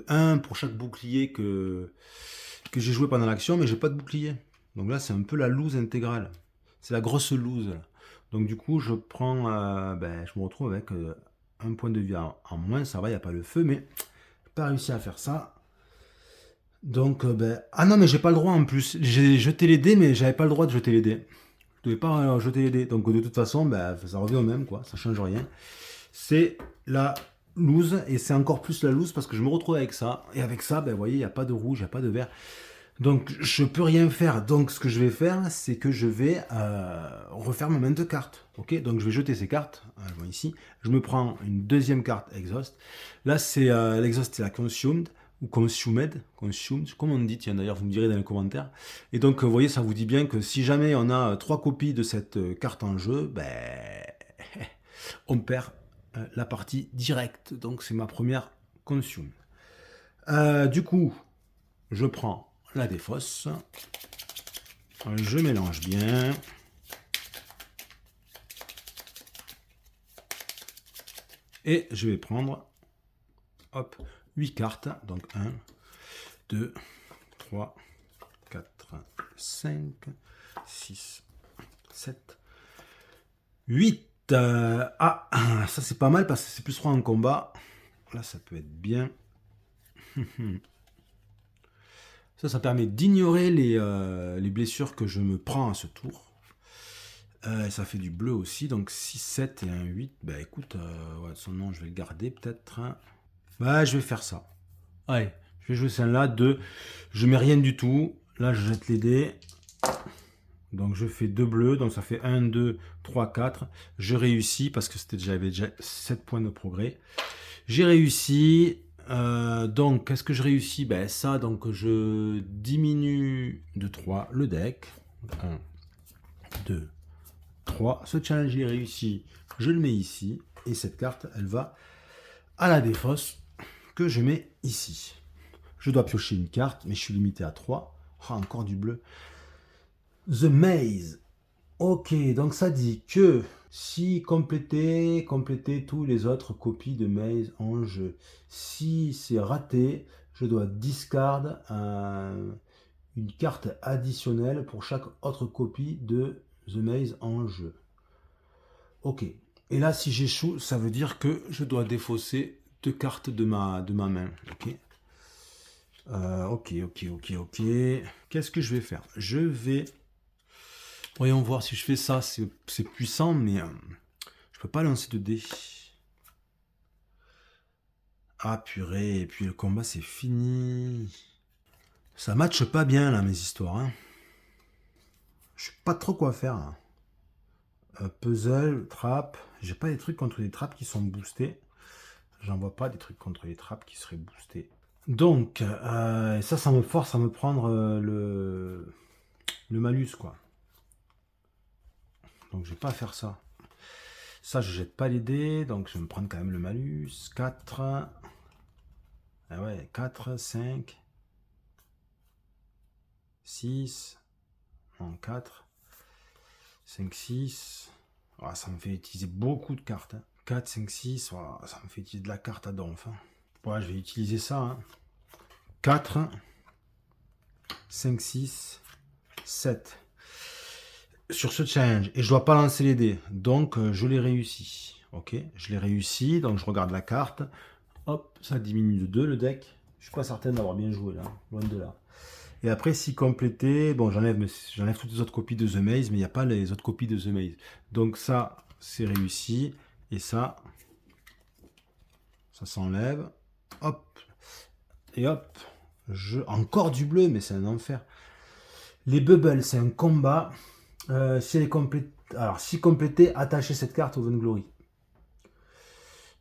1 pour chaque bouclier que j'ai joué pendant l'action, mais j'ai pas de bouclier. Donc là, c'est un peu la loose intégrale. C'est la grosse loose, là. Donc du coup, je prends, je me retrouve avec un point de vie en moins. Ça va, il n'y a pas le feu, mais j'ai pas réussi à faire ça. Donc, ah non, mais j'ai pas le droit en plus. J'ai jeté les dés, mais j'avais pas le droit de jeter les dés. Je devais pas jeter les dés. Donc de toute façon, ça revient au même, quoi. Ça change rien. C'est la loose, et c'est encore plus la loose parce que je me retrouve avec ça. Et avec ça, vous voyez, il n'y a pas de rouge, il n'y a pas de vert. Donc, je peux rien faire. Donc, ce que je vais faire, c'est que je vais refaire ma main de cartes. Ok, donc je vais jeter ces cartes. Je vois ici. Je me prends une deuxième carte exhaust. Là, c'est l'exhaust, c'est la consumed ou consumed, comme on dit. Tiens, d'ailleurs, vous me direz dans les commentaires. Et donc, vous voyez, ça vous dit bien que si jamais on a 3 copies de cette carte en jeu, on perd la partie directe. Donc c'est ma première consume. Du coup, je prends la défausse. Je mélange bien. Et je vais prendre, hop, 8 cartes. Donc 1, 2, 3, 4, 5, 6, 7, 8. Ça c'est pas mal parce que c'est plus 3 en combat. Là, ça peut être bien. Ça permet d'ignorer les blessures que je me prends à ce tour. Ça fait du bleu aussi, donc 6, 7 et un 8. Bah écoute, ouais, son nom, je vais le garder peut-être. Bah, je vais faire ça. Allez, je vais jouer celle-là. 2. Je mets rien du tout. Là, je jette les dés. Donc, je fais 2 bleus. Donc, ça fait 1, 2, 3, 4. Je réussis parce que j'avais déjà 7 points de progrès. J'ai réussi. Donc, qu'est-ce que je réussis? Ben, ça, donc, je diminue de 3 le deck. 1, 2, 3. Ce challenge est réussi. Je le mets ici. Et cette carte, elle va à la défausse que je mets ici. Je dois piocher une carte, mais je suis limité à 3. Ah, encore du bleu. The Maze. Ok, donc ça dit que si compléter tous les autres copies de Maze en jeu. Si c'est raté, je dois discard une carte additionnelle pour chaque autre copie de The Maze en jeu. Ok. Et là, si j'échoue, ça veut dire que je dois défausser 2 cartes de ma main. Ok. Ok. Qu'est-ce que je vais faire? Je vais... Voyons voir si je fais ça. C'est puissant, mais je peux pas lancer de dés. Ah purée, et puis le combat c'est fini. Ça matche pas bien là mes histoires. Hein. Je sais pas trop quoi faire. Là. Puzzle, trappe. J'ai pas des trucs contre les trappes qui sont boostés. J'en vois pas des trucs contre les trappes qui seraient boostés. Donc, ça me force à me prendre le malus, quoi. Donc, je vais pas faire ça. Ça, je jette pas les dés, donc je vais me prendre quand même le malus. 4. Ah ouais, 4, 5, 6. Non, 4. 5, 6. Oh, ça me fait utiliser beaucoup de cartes. Hein. 4, 5, 6. Oh, ça me fait utiliser de la carte à donf. Hein. Ouais, je vais utiliser ça. Hein. 4, 5, 6, 7. Sur ce challenge. Et je dois pas lancer les dés. Donc, je l'ai réussi. Ok, je l'ai réussi. Donc, je regarde la carte. Hop, ça diminue de 2 le deck. Je suis pas certain d'avoir bien joué là. Loin de là. Et après, si compléter, bon, j'enlève toutes les autres copies de The Maze, mais il n'y a pas les autres copies de The Maze. Donc ça, c'est réussi. Et ça s'enlève. Hop. Et hop. Encore du bleu, mais c'est un enfer. Les bubbles, c'est un combat. Alors, si compléter, attachez cette carte au Vainglory.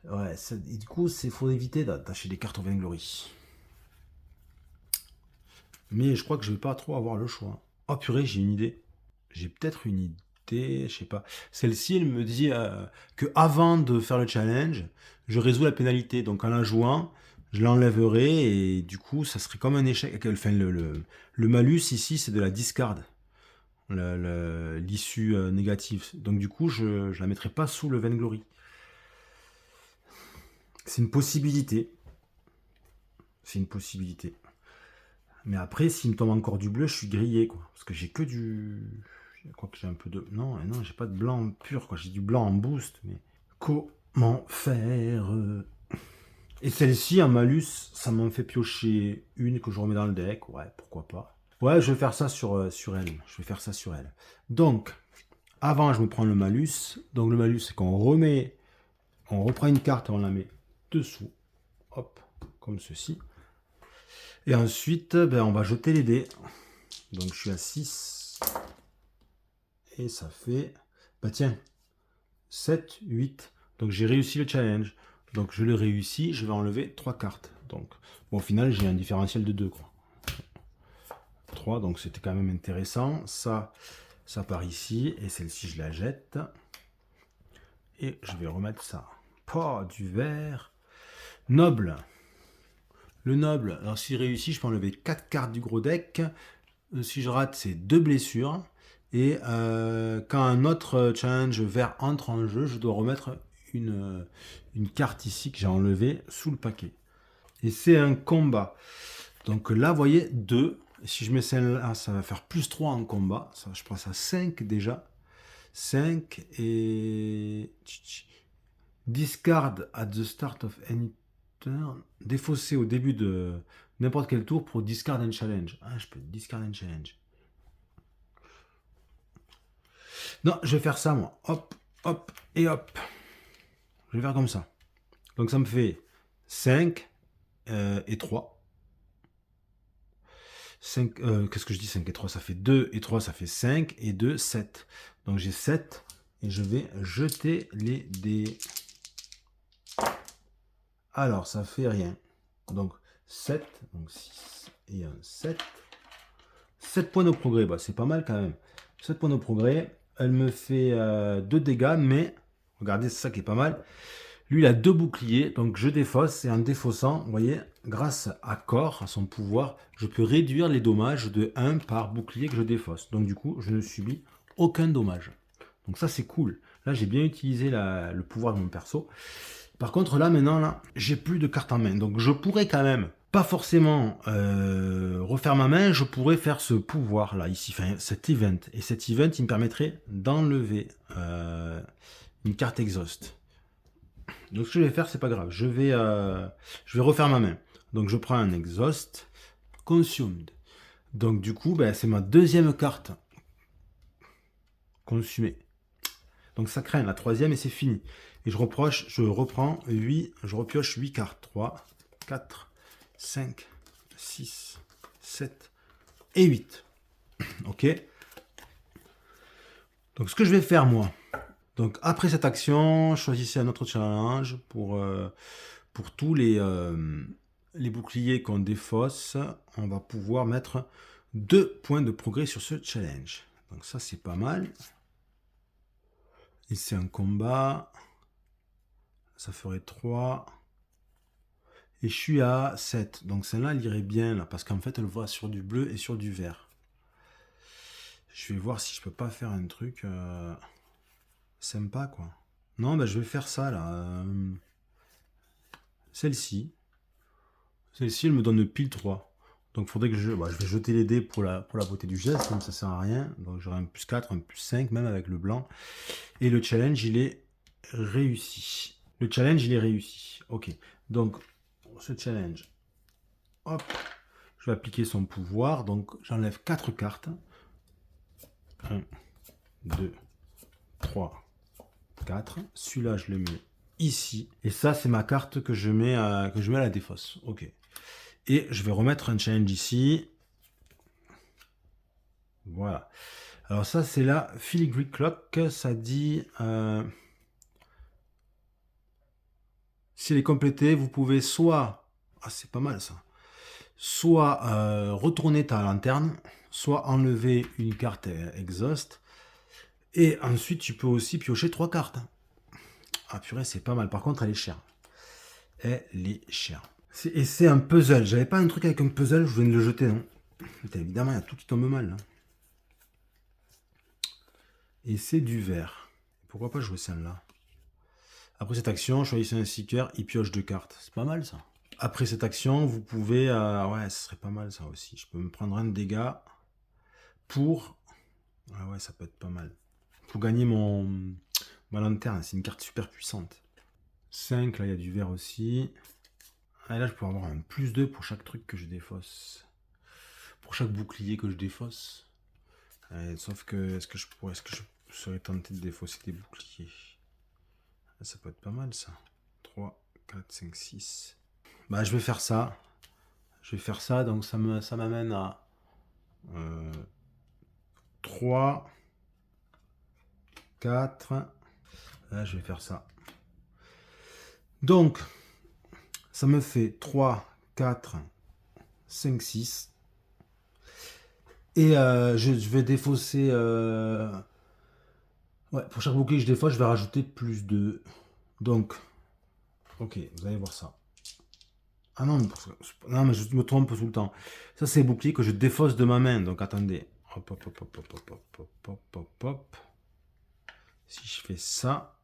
Ouais, et du coup, il faut éviter d'attacher des cartes au Vainglory. Mais je crois que je vais pas trop avoir le choix. Oh purée, j'ai une idée. J'ai peut-être une idée, je sais pas. Celle-ci, elle me dit que avant de faire le challenge, je résous la pénalité. Donc en la jouant, je l'enlèverai et du coup, ça serait comme un échec. Enfin, le malus ici, c'est de la discard. L'issue négative. Donc du coup, je la mettrai pas sous le Vainglory. C'est une possibilité. C'est une possibilité. Mais après, s'il me tombe encore du bleu, je suis grillé, quoi. Parce que j'ai que du... Je crois que j'ai un peu de... Non, j'ai pas de blanc pur, quoi. J'ai du blanc en boost, mais... Comment faire? Et celle-ci, en malus, ça m'en fait piocher une que je remets dans le deck. Ouais, pourquoi pas. Ouais, je vais faire ça sur elle. Je vais faire ça sur elle. Donc, avant, je me prends le malus. Donc, le malus, c'est qu'on remet... On reprend une carte et on la met dessous. Hop, comme ceci. Et ensuite, on va jeter les dés. Donc je suis à 6. Et ça fait... Bah tiens, 7, 8. Donc j'ai réussi le challenge. Donc je l'ai réussi, je vais enlever 3 cartes. Donc bon, au final, j'ai un différentiel de 2. Quoi. 3, donc c'était quand même intéressant. Ça part ici. Et celle-ci, je la jette. Et je vais remettre ça. Pas du vert. Noble. Le noble, alors s'il réussit, je peux enlever 4 cartes du gros deck. Si je rate, c'est 2 blessures. Et quand un autre challenge vert entre en jeu, je dois remettre une carte ici que j'ai enlevée sous le paquet. Et c'est un combat. Donc là, vous voyez, 2. Si je mets celle-là, ça va faire plus 3 en combat. Ça, je passe à 5 déjà. 5 et... Discard at the start of any turn. Défausser au début de n'importe quel tour pour discard and challenge. Ah, je peux discard and challenge. Non, je vais faire ça, moi. Hop, hop et hop. Je vais faire comme ça. Donc ça me fait 5 et 3. 5, qu'est-ce que je dis 5 et 3? Ça fait 2 et 3, ça fait 5 et 2, 7. Donc j'ai 7 et je vais jeter les dés. Alors, ça fait rien. Donc 7, donc 6 et un 7. 7 points de progrès, bah, c'est pas mal quand même. 7 points de progrès. Elle me fait 2 dégâts, mais regardez, c'est ça qui est pas mal. Lui, il a 2 boucliers, donc je défausse. Et en défaussant, vous voyez, grâce à Cor, à son pouvoir, je peux réduire les dommages de 1 par bouclier que je défausse. Donc du coup, je ne subis aucun dommage. Donc ça, c'est cool. Là, j'ai bien utilisé le pouvoir de mon perso. Par contre, là, maintenant, là, j'ai plus de cartes en main. Donc je pourrais quand même, pas forcément refaire ma main, je pourrais faire ce pouvoir-là, ici, enfin, cet event. Et cet event, il me permettrait d'enlever une carte exhaust. Donc ce que je vais faire, c'est pas grave. Je vais refaire ma main. Donc je prends un exhaust, consumed. Donc du coup, ben, c'est ma deuxième carte consumée. Donc ça craint la troisième et c'est fini. Et je reprends 8, je repioche 8 cartes. 3, 4, 5, 6, 7 et 8. Ok. Donc ce que je vais faire moi. Donc après cette action, choisissez un autre challenge pour tous les boucliers qu'on défausse. On va pouvoir mettre 2 points de progrès sur ce challenge. Donc ça c'est pas mal. Et c'est un combat. Ça ferait 3. Et je suis à 7. Donc celle-là, elle irait bien là. Parce qu'en fait, elle voit sur du bleu et sur du vert. Je vais voir si je peux pas faire un truc sympa, quoi. Non, ben, je vais faire ça là. Celle-ci. Celle-ci, elle me donne pile 3. Donc il faudrait que je vais jeter les dés pour la beauté du geste. Comme ça sert à rien. Donc j'aurai un plus 4, un plus 5, même avec le blanc. Et le challenge, il est réussi. Le challenge, il est réussi. Ok. Donc, ce challenge, hop, je vais appliquer son pouvoir. Donc, j'enlève 4 cartes. 1, 2, 3, 4. Celui-là, je le mets ici. Et ça, c'est ma carte que je mets à la défausse. Ok. Et je vais remettre un challenge ici. Voilà. Alors ça, c'est la Filigree Clock. Ça dit... si elle est complétée, vous pouvez soit... Ah, c'est pas mal ça. Soit retourner ta lanterne, soit enlever une carte exhaust. Et ensuite, tu peux aussi piocher 3 cartes. Ah purée, c'est pas mal. Par contre, elle est chère. Elle est chère. Et c'est un puzzle. J'avais pas un truc avec un puzzle, je viens de le jeter. Non. Évidemment, il y a tout qui tombe mal. Là. Et c'est du vert. Pourquoi pas jouer celle-là? Après cette action, choisissez un seeker, il pioche 2 cartes. C'est pas mal ça. Après cette action, vous pouvez... ouais, ce serait pas mal ça aussi. Je peux me prendre un dégât pour... Ah ouais, ça peut être pas mal. Pour gagner ma lanterne, c'est une carte super puissante. 5, là il y a du vert aussi. Ah, et là je peux avoir un plus 2 pour chaque truc que je défausse. Pour chaque bouclier que je défausse. Sauf que, est-ce que je serais tenté de défausser des boucliers? Ça peut être pas mal ça. 3, 4, 5, 6. Bah je vais faire ça. Je vais faire ça, donc ça m'amène à 3, 4. Là je vais faire ça. Donc, ça me fait 3, 4, 5, 6. Et je vais défausser... ouais, pour chaque bouclier que je défausse, je vais rajouter plus 2. Donc, Ok, vous allez voir ça. Ah non, non, mais je me trompe tout le temps. Ça, c'est le bouclier que je défausse de ma main. Donc, attendez. Hop, hop, hop, hop, hop, hop, hop, hop, hop, hop. Si je fais ça,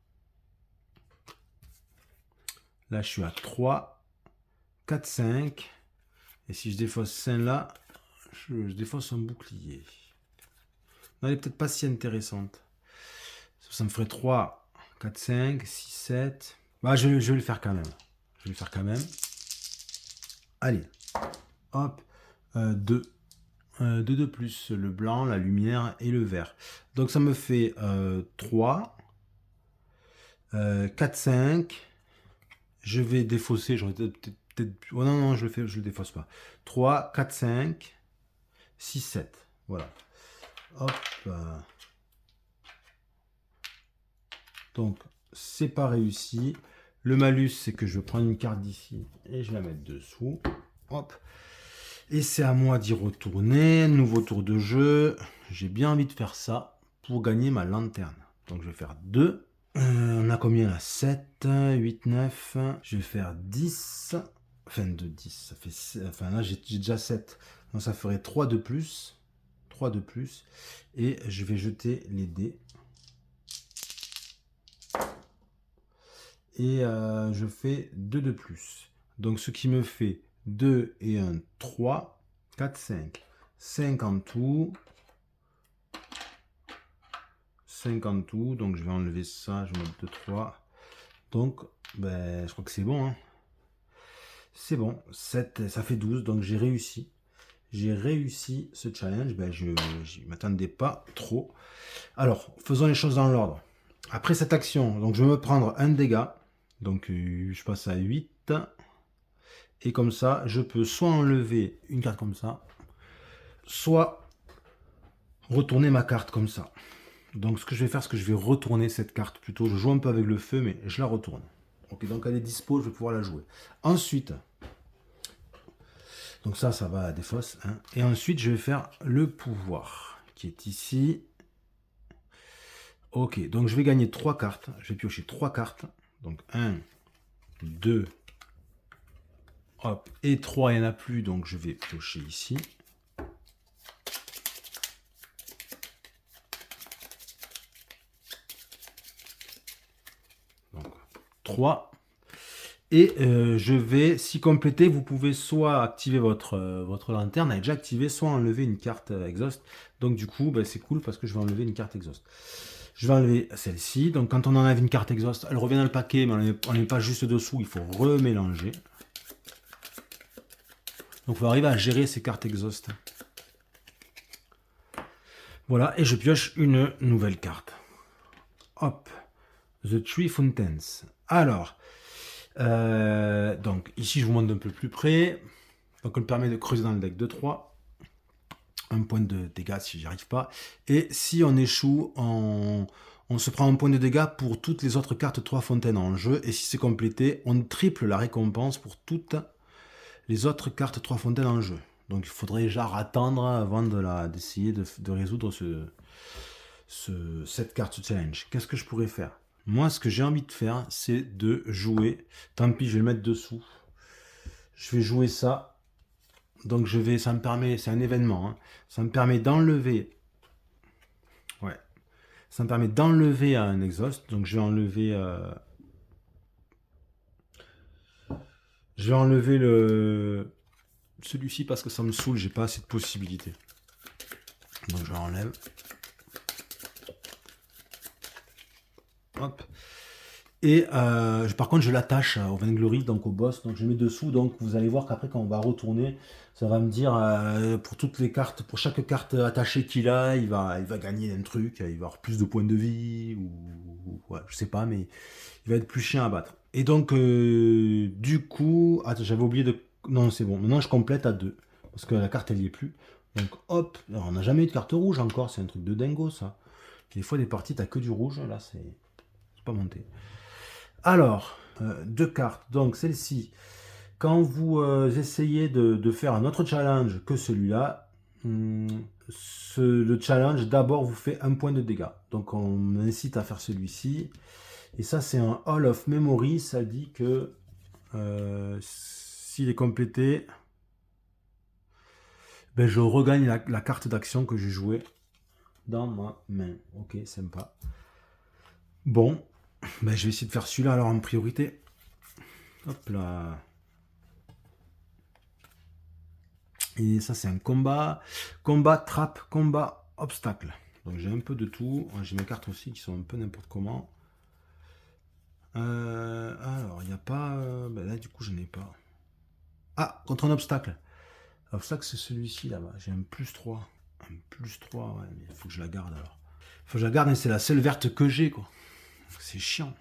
là, je suis à 3, 4, 5. Et si je défausse 5 là, je défausse un bouclier. Non, elle est peut-être pas si intéressante. Ça me ferait 3, 4, 5, 6, 7. Bah, je vais le faire quand même. Je vais le faire quand même. Allez. Hop. 2. 2 de plus, le blanc, la lumière et le vert. Donc ça me fait 3, 4, 5. Je vais défausser, j'aurais peut-être... Oh non, non, je le défausse pas. 3, 4, 5, 6, 7. Voilà. Hop. Donc, c'est pas réussi. Le malus, c'est que je vais prendre une carte d'ici et je vais la mettre dessous. Hop. Et c'est à moi d'y retourner. Nouveau tour de jeu. J'ai bien envie de faire ça pour gagner ma lanterne. Donc je vais faire 2. On a combien là? 7, 8, 9. Je vais faire 10. Enfin, de 10. Ça fait, enfin là, j'ai déjà 7. Donc ça ferait 3 de plus. 3 de plus. Et je vais jeter les dés. Et je fais 2 de plus. Donc ce qui me fait 2 et 1, 3, 4, 5. 5 en tout. 5 en tout. Donc je vais enlever ça, je vais mettre 2, 3. Donc ben, je crois que c'est bon. Hein. C'est bon. 7, ça fait 12. Donc j'ai réussi. J'ai réussi ce challenge. Ben, je ne m'attendais pas trop. Alors, faisons les choses dans l'ordre. Après cette action, donc je vais me prendre un dégât. Donc je passe à 8. Et comme ça, je peux soit enlever une carte comme ça, soit retourner ma carte comme ça. Donc ce que je vais faire, c'est que je vais retourner cette carte plutôt. Je joue un peu avec le feu, mais je la retourne. Ok, donc elle est dispo, je vais pouvoir la jouer. Ensuite, donc ça va à la défausse. Hein. Et ensuite, je vais faire le pouvoir, qui est ici. Ok, donc je vais gagner 3 cartes. Je vais piocher 3 cartes. Donc 1, 2, hop, et 3, il n'y en a plus, donc je vais piocher ici. Donc 3. Et je vais, si compléter, vous pouvez soit activer votre lanterne, elle est déjà activée, soit enlever une carte exhaust. Donc du coup, ben, c'est cool parce que je vais enlever une carte exhaust. Je vais enlever celle-ci. Donc quand on enlève une carte exhaust, elle revient dans le paquet, mais on n'est pas juste dessous, il faut remélanger. Donc il faut arriver à gérer ces cartes exhaust. Voilà, et je pioche une nouvelle carte. Hop, The Three Fountains. Alors, donc ici je vous montre d'un peu plus près. Donc on me permet de creuser dans le deck de 3. Un point de dégâts si j'y arrive pas. Et si on échoue, on se prend un point de dégâts pour toutes les autres cartes 3 fontaines en jeu. Et si c'est complété, on triple la récompense pour toutes les autres cartes 3 fontaines en jeu. Donc il faudrait genre attendre avant d'essayer de résoudre cette carte challenge. Qu'est-ce que je pourrais faire? Moi, ce que j'ai envie de faire, c'est de jouer. Tant pis, je vais le mettre dessous. Je vais jouer ça. Donc ça me permet, c'est un événement. Hein. Ça me permet d'enlever. Ouais. Ça me permet d'enlever un exhaust. Donc je vais enlever. Je vais enlever celui-ci parce que ça me saoule. J'ai pas assez de possibilités. Donc je l'enlève. Hop. Et par contre, je l'attache au Vainglory, donc au boss. Donc je mets dessous. Donc vous allez voir qu'après, quand on va retourner, ça va me dire pour toutes les cartes, pour chaque carte attachée qu'il a, il va gagner un truc. Il va avoir plus de points de vie ou ouais, je sais pas, mais il va être plus chiant à battre. Et donc du coup, attends, j'avais oublié de. Non, c'est bon. Maintenant, je complète à 2 parce que la carte elle y est plus. Donc hop, alors, on n'a jamais eu de carte rouge encore. C'est un truc de dingo ça. Des fois, des parties, t'as que du rouge. Là, c'est pas monté. Alors, 2 cartes. Donc, celle-ci, quand vous essayez de faire un autre challenge que celui-là, le challenge, d'abord, vous fait 1 point de dégâts. Donc, on incite à faire celui-ci. Et ça, c'est un Hall of Memory. Ça dit que S'il est complété, ben, je regagne la carte d'action que j'ai jouée dans ma main. Ok, sympa. Bon, ben, je vais essayer de faire celui-là alors en priorité. Hop là. Et ça, c'est un combat. Combat, trappe, combat, obstacle. Donc j'ai un peu de tout. J'ai mes cartes aussi qui sont un peu n'importe comment. Alors, il n'y a pas... ben là, du coup, je n'ai pas. Ah, contre un obstacle. L'obstacle, c'est celui-ci, là-bas. J'ai un +3. Un +3, ouais, mais il faut que je la garde, alors. Il faut que je la garde, et c'est la seule verte que j'ai, quoi. C'est chiant.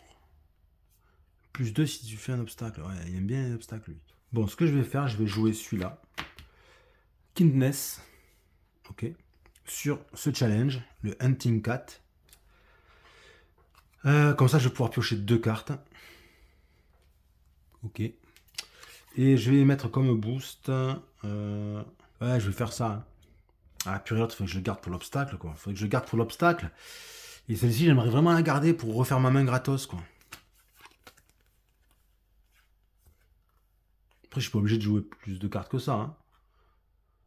+2 si tu fais un obstacle. Ouais, il aime bien les obstacles, lui. Bon, ce que je vais faire, je vais jouer celui-là. Kindness. Ok. Sur ce challenge, le Hunting Cat. Comme ça, je vais pouvoir piocher 2 cartes. Ok. Et je vais mettre comme boost. Ouais, je vais faire ça. Hein. Ah, purée, l'autre, il faut que je le garde pour l'obstacle, quoi. Il faudrait que je le garde pour l'obstacle. Et celle-ci, j'aimerais vraiment la garder pour refaire ma main gratos, quoi. Après, je suis pas obligé de jouer plus de cartes que ça. Hein.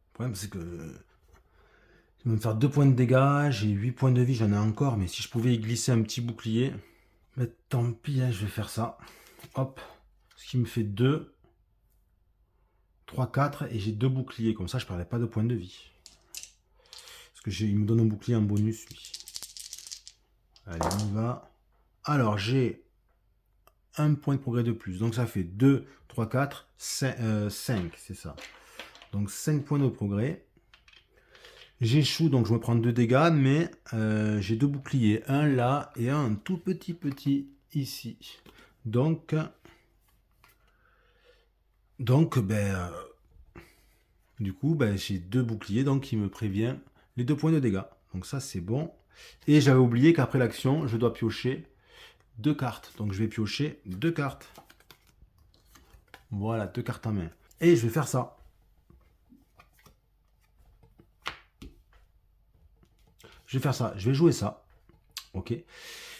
Le problème, c'est que je vais me faire 2 points de dégâts, j'ai 8 points de vie, j'en ai encore, mais si je pouvais y glisser un petit bouclier, mais tant pis, hein, je vais faire ça. Hop, ce qui me fait 2, 3, 4, et j'ai 2 boucliers, comme ça je ne perdrai pas de points de vie. Parce que il me donne un bouclier en bonus, lui. Allez, on y va. Alors, j'ai un point de progrès de plus, donc ça fait 2, 3, 4, 5, c'est ça. Donc 5 points de progrès. J'échoue, donc je me prends 2 dégâts, mais j'ai 2 boucliers. Un là et un tout petit ici. Donc ben, du coup, ben, j'ai 2 boucliers, donc il me prévient les 2 points de dégâts. Donc ça, c'est bon. Et j'avais oublié qu'après l'action, je dois piocher 2 cartes. Donc je vais piocher 2 cartes. Voilà, 2 cartes en main. Et je vais faire ça. Je vais faire ça. Je vais jouer ça. Ok.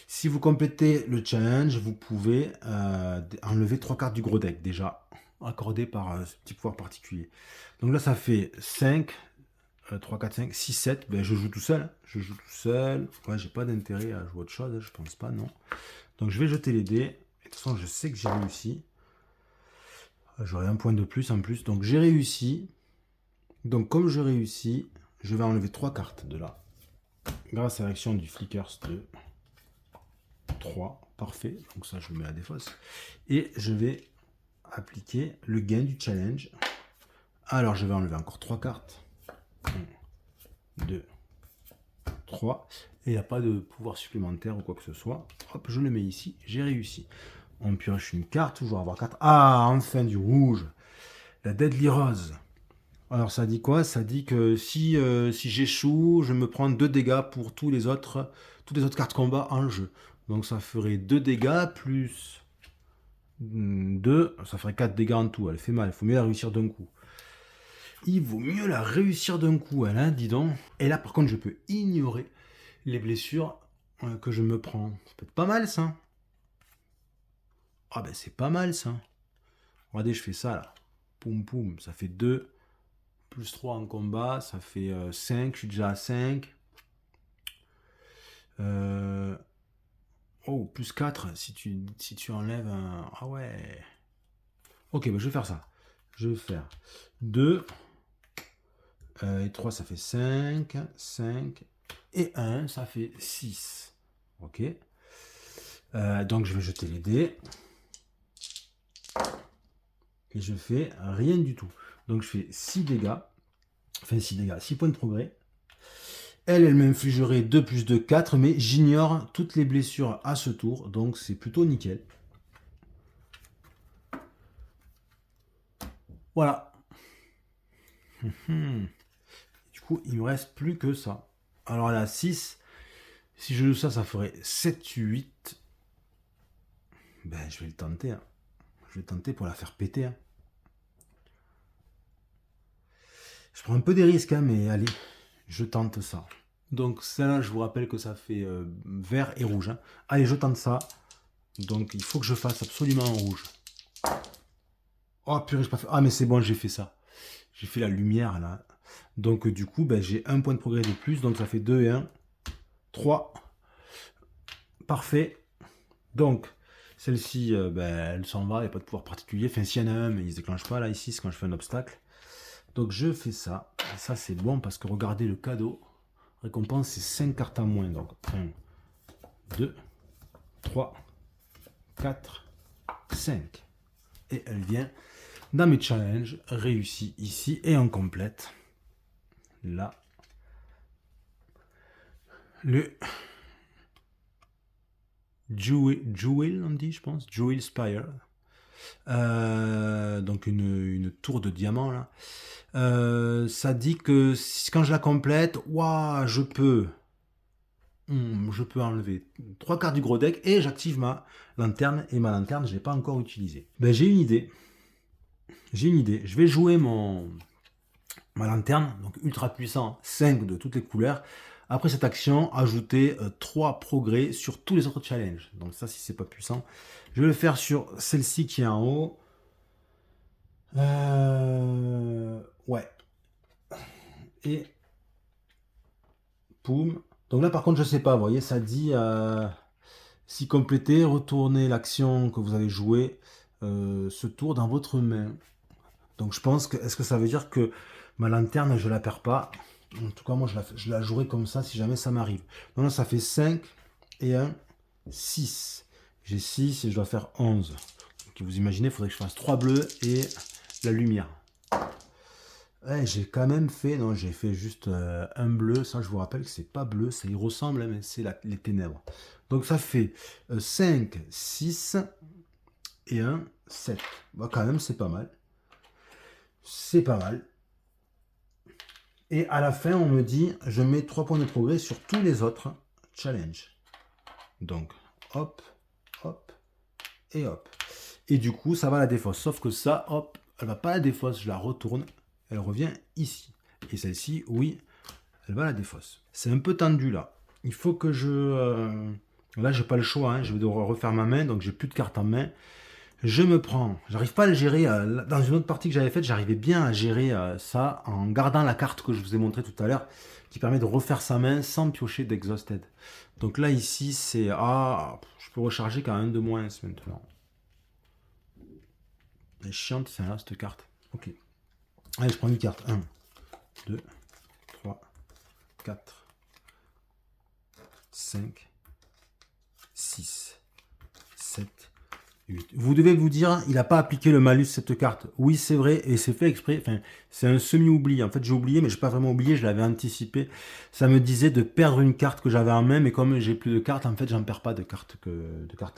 Si vous complétez le challenge, vous pouvez enlever 3 cartes du gros deck déjà, accordées par ce petit pouvoir particulier. Donc là, ça fait 5, 3, 4, 5, 6, 7. Ben, je joue tout seul. Je joue tout seul. Ouais, j'ai pas d'intérêt à jouer autre chose, je pense pas, non. Donc je vais jeter les dés. De toute façon, je sais que j'ai réussi. J'aurai un point de plus en plus. Donc j'ai réussi. Donc comme je réussis, je vais enlever 3 cartes de là. Grâce à l'action du Flickers 2. 3, parfait, donc ça je le mets à défausse. Et je vais appliquer le gain du challenge. Alors je vais enlever encore 3 cartes. 1, 2, 3. Et il n'y a pas de pouvoir supplémentaire ou quoi que ce soit. Hop, je le mets ici, j'ai réussi. On pioche une carte, toujours avoir 4. Ah, enfin du rouge. La Deadly Rose. Alors ça dit quoi? Ça dit que si j'échoue, je me prends 2 dégâts pour toutes les autres cartes combat en jeu. Donc ça ferait 2 dégâts plus 2, ça ferait 4 dégâts en tout. Elle fait mal, il faut mieux la réussir d'un coup. Il vaut mieux la réussir d'un coup, elle, hein, dis donc. Et là par contre je peux ignorer les blessures que je me prends. Ça peut être pas mal ça. Ah ben c'est pas mal ça. Regardez, je fais ça là. Poum poum, ça fait 2. Plus 3 en combat, ça fait 5, je suis déjà à 5. Oh, plus 4 si tu enlèves un... Ah ouais. Ok, bah je vais faire ça. Je vais faire 2. Et 3, ça fait 5. 5. Et 1, ça fait 6. Ok. Donc je vais jeter les dés. Et je fais rien du tout. Donc je fais 6 dégâts. Enfin 6 dégâts, 6 points de progrès. Elle m'infligerait 2 plus 2, 4, mais j'ignore toutes les blessures à ce tour, donc c'est plutôt nickel. Voilà. Du coup, il me reste plus que ça. Alors là, 6, si je joue ça, ça ferait 7, 8. Ben, je vais le tenter. Hein. Je vais tenter pour la faire péter. Hein. Je prends un peu des risques, hein, mais allez, je tente ça. Donc celle-là, je vous rappelle que ça fait vert et rouge. Hein. Allez, je tente ça. Donc il faut que je fasse absolument en rouge. Oh purée, j'ai pas fait. Ah, mais c'est bon, j'ai fait ça. J'ai fait la lumière là. Donc, du coup, ben, j'ai un point de progrès de plus. Donc, ça fait 2 et 1. 3. Parfait. Donc, celle-ci, ben, elle s'en va. Il n'y a pas de pouvoir particulier. Enfin, s'il y en a un, mais il ne se déclenche pas là, ici, c'est quand je fais un obstacle. Donc, je fais ça. Et ça, c'est bon parce que regardez le cadeau. Récompense, c'est 5 cartes en moins. Donc, 1, 2, 3, 4, 5. Et elle vient dans mes challenges, réussi ici et en complète. Là, le Jewel, on dit, je pense, Jewel Spire. Donc une tour de diamant là. Ça dit que quand je la complète, waouh, je peux enlever 3 cartes du gros deck et j'active ma lanterne. Et ma lanterne, je ne l'ai pas encore utilisée. Ben, j'ai une idée. Je vais jouer ma lanterne, donc ultra puissant, 5 de toutes les couleurs. Après cette action, ajouter 3 progrès sur tous les autres challenges. Donc ça, si c'est pas puissant, je vais le faire sur celle-ci qui est en haut. Ouais. Et poum. Donc là, par contre, je sais pas. Vous voyez, ça dit si compléter, retournez l'action que vous avez jouée ce tour dans votre main. Donc je pense que, est-ce que ça veut dire que ma lanterne, je la perds pas? En tout cas, moi, je la jouerai comme ça si jamais ça m'arrive. Donc là, ça fait 5 et 1, 6. J'ai 6 et je dois faire 11. Donc vous imaginez, il faudrait que je fasse 3 bleus et la lumière. Ouais, j'ai quand même fait, non, j'ai fait juste un bleu. Ça, je vous rappelle que c'est pas bleu, ça y ressemble, hein, mais c'est les ténèbres. Donc ça fait 5, 6 et 1, 7. Bah, quand même, c'est pas mal. C'est pas mal. Et à la fin, on me dit, je mets 3 points de progrès sur tous les autres challenges. Donc, hop, hop, et hop. Et du coup, ça va à la défausse. Sauf que ça, hop, elle va pas à la défausse. Je la retourne, elle revient ici. Et celle-ci, oui, elle va à la défausse. C'est un peu tendu là. Il faut que je... Là, j'ai pas le choix. Hein. Je vais devoir refaire ma main, donc j'ai plus de cartes en main. Je me prends, j'arrive pas à le gérer. Dans une autre partie que j'avais faite, j'arrivais bien à gérer ça en gardant la carte que je vous ai montrée tout à l'heure, qui permet de refaire sa main sans piocher d'Exhausted. Donc là, ici, c'est... Ah, je peux recharger qu'à 1 de moins maintenant. Elle est chiante, c'est là, cette carte. Ok. Allez, je prends une carte. 1, 2, 3, 4, 5, 6, 7... Vous devez vous dire, il n'a pas appliqué le malus cette carte. Oui, c'est vrai, et c'est fait exprès. Enfin, c'est un semi-oubli. En fait, j'ai oublié, mais je n'ai pas vraiment oublié, je l'avais anticipé. Ça me disait de perdre une carte que j'avais en main, mais comme j'ai plus de cartes, en fait, j'en perds pas de cartes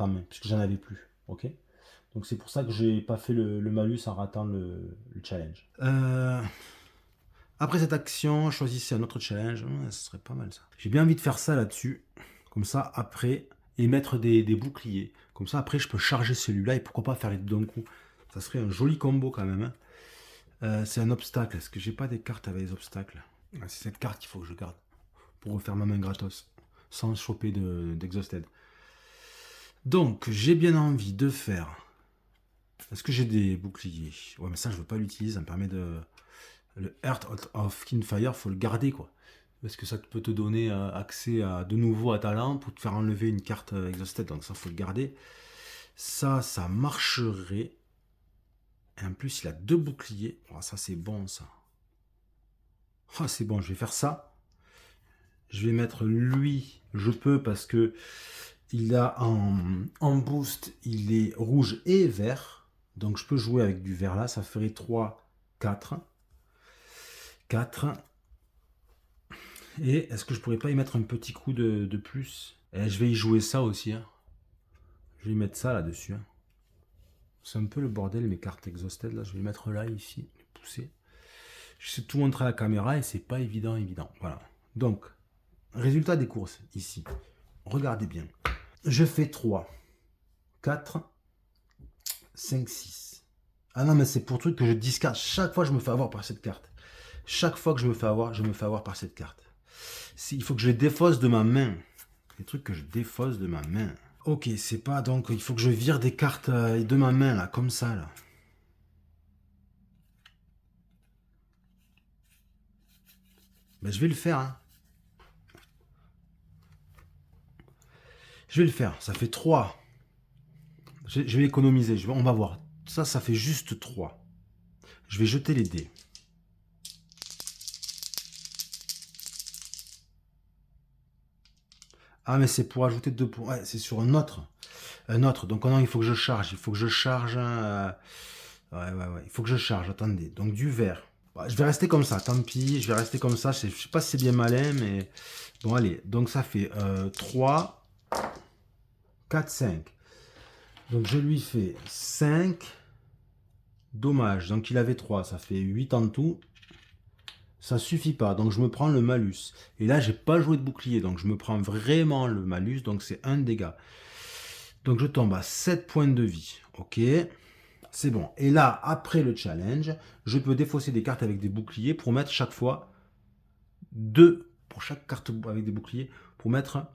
en main, puisque j'en avais plus. Ok. Donc c'est pour ça que j'ai pas fait le malus en ratant le challenge. Après cette action, choisissez un autre challenge. Ce serait pas mal ça. J'ai bien envie de faire ça là-dessus. Comme ça, après, et mettre des boucliers. Comme ça, après, je peux charger celui-là et pourquoi pas faire les deux d'un coup. Ça serait un joli combo quand même. Hein. C'est un obstacle. Est-ce que j'ai pas des cartes avec les obstacles? C'est cette carte qu'il faut que je garde pour refaire ma main gratos sans choper d'exhausted. Donc, j'ai bien envie de faire... Est-ce que j'ai des boucliers? Ouais, mais ça, je veux pas l'utiliser. Ça me permet de... Le Heart of Kinfire, faut le garder, quoi. Parce que ça peut te donner accès de nouveau à ta lampe ou te faire enlever une carte exhausted. Donc ça, faut le garder. Ça marcherait. Et en plus, il a 2 boucliers. Oh, ça, c'est bon, ça. Oh, c'est bon, je vais faire ça. Je vais mettre lui. Je peux parce que il a en boost, il est rouge et vert. Donc je peux jouer avec du vert là. Ça ferait 3, 4. 4. Et est-ce que je pourrais pas y mettre un petit coup de plus? Et je vais y jouer ça aussi. Hein. Je vais y mettre ça là-dessus. Hein. C'est un peu le bordel, mes cartes exhausted. Là. Je vais les mettre là, ici. Les pousser. Je sais tout montrer à la caméra et c'est pas évident. Voilà. Donc, résultat des courses, ici. Regardez bien. Je fais 3, 4, 5, 6. Ah non, mais c'est pour truc que je discarte. Chaque fois, je me fais avoir par cette carte. Chaque fois que je me fais avoir par cette carte. Il faut que je les défausse de ma main. Les trucs que je défausse de ma main. Ok, c'est pas donc... Il faut que je vire des cartes de ma main, là, comme ça, là. Ben, je vais le faire. Hein. Je vais le faire. Ça fait 3. Je vais économiser. On va voir. Ça fait juste 3. Je vais jeter les dés. Ah, mais c'est pour ajouter 2 points. Ouais, c'est sur un autre. Un autre. Donc, non, il faut que je charge. Il faut que je charge. Ouais. Il faut que je charge. Attendez. Donc, du vert. Je vais rester comme ça. Tant pis. Je vais rester comme ça. Je sais pas si c'est bien malin, mais. Bon, allez. Donc, ça fait 3, 4, 5. Donc, je lui fais 5. Dommage. Donc, il avait 3. Ça fait 8 en tout. Ça suffit pas, donc je me prends le malus. Et là, j'ai pas joué de bouclier, donc je me prends vraiment le malus, donc c'est 1 dégât. Donc je tombe à 7 points de vie. Ok, c'est bon. Et là, après le challenge, je peux défausser des cartes avec des boucliers pour mettre chaque fois 2, pour chaque carte avec des boucliers, pour mettre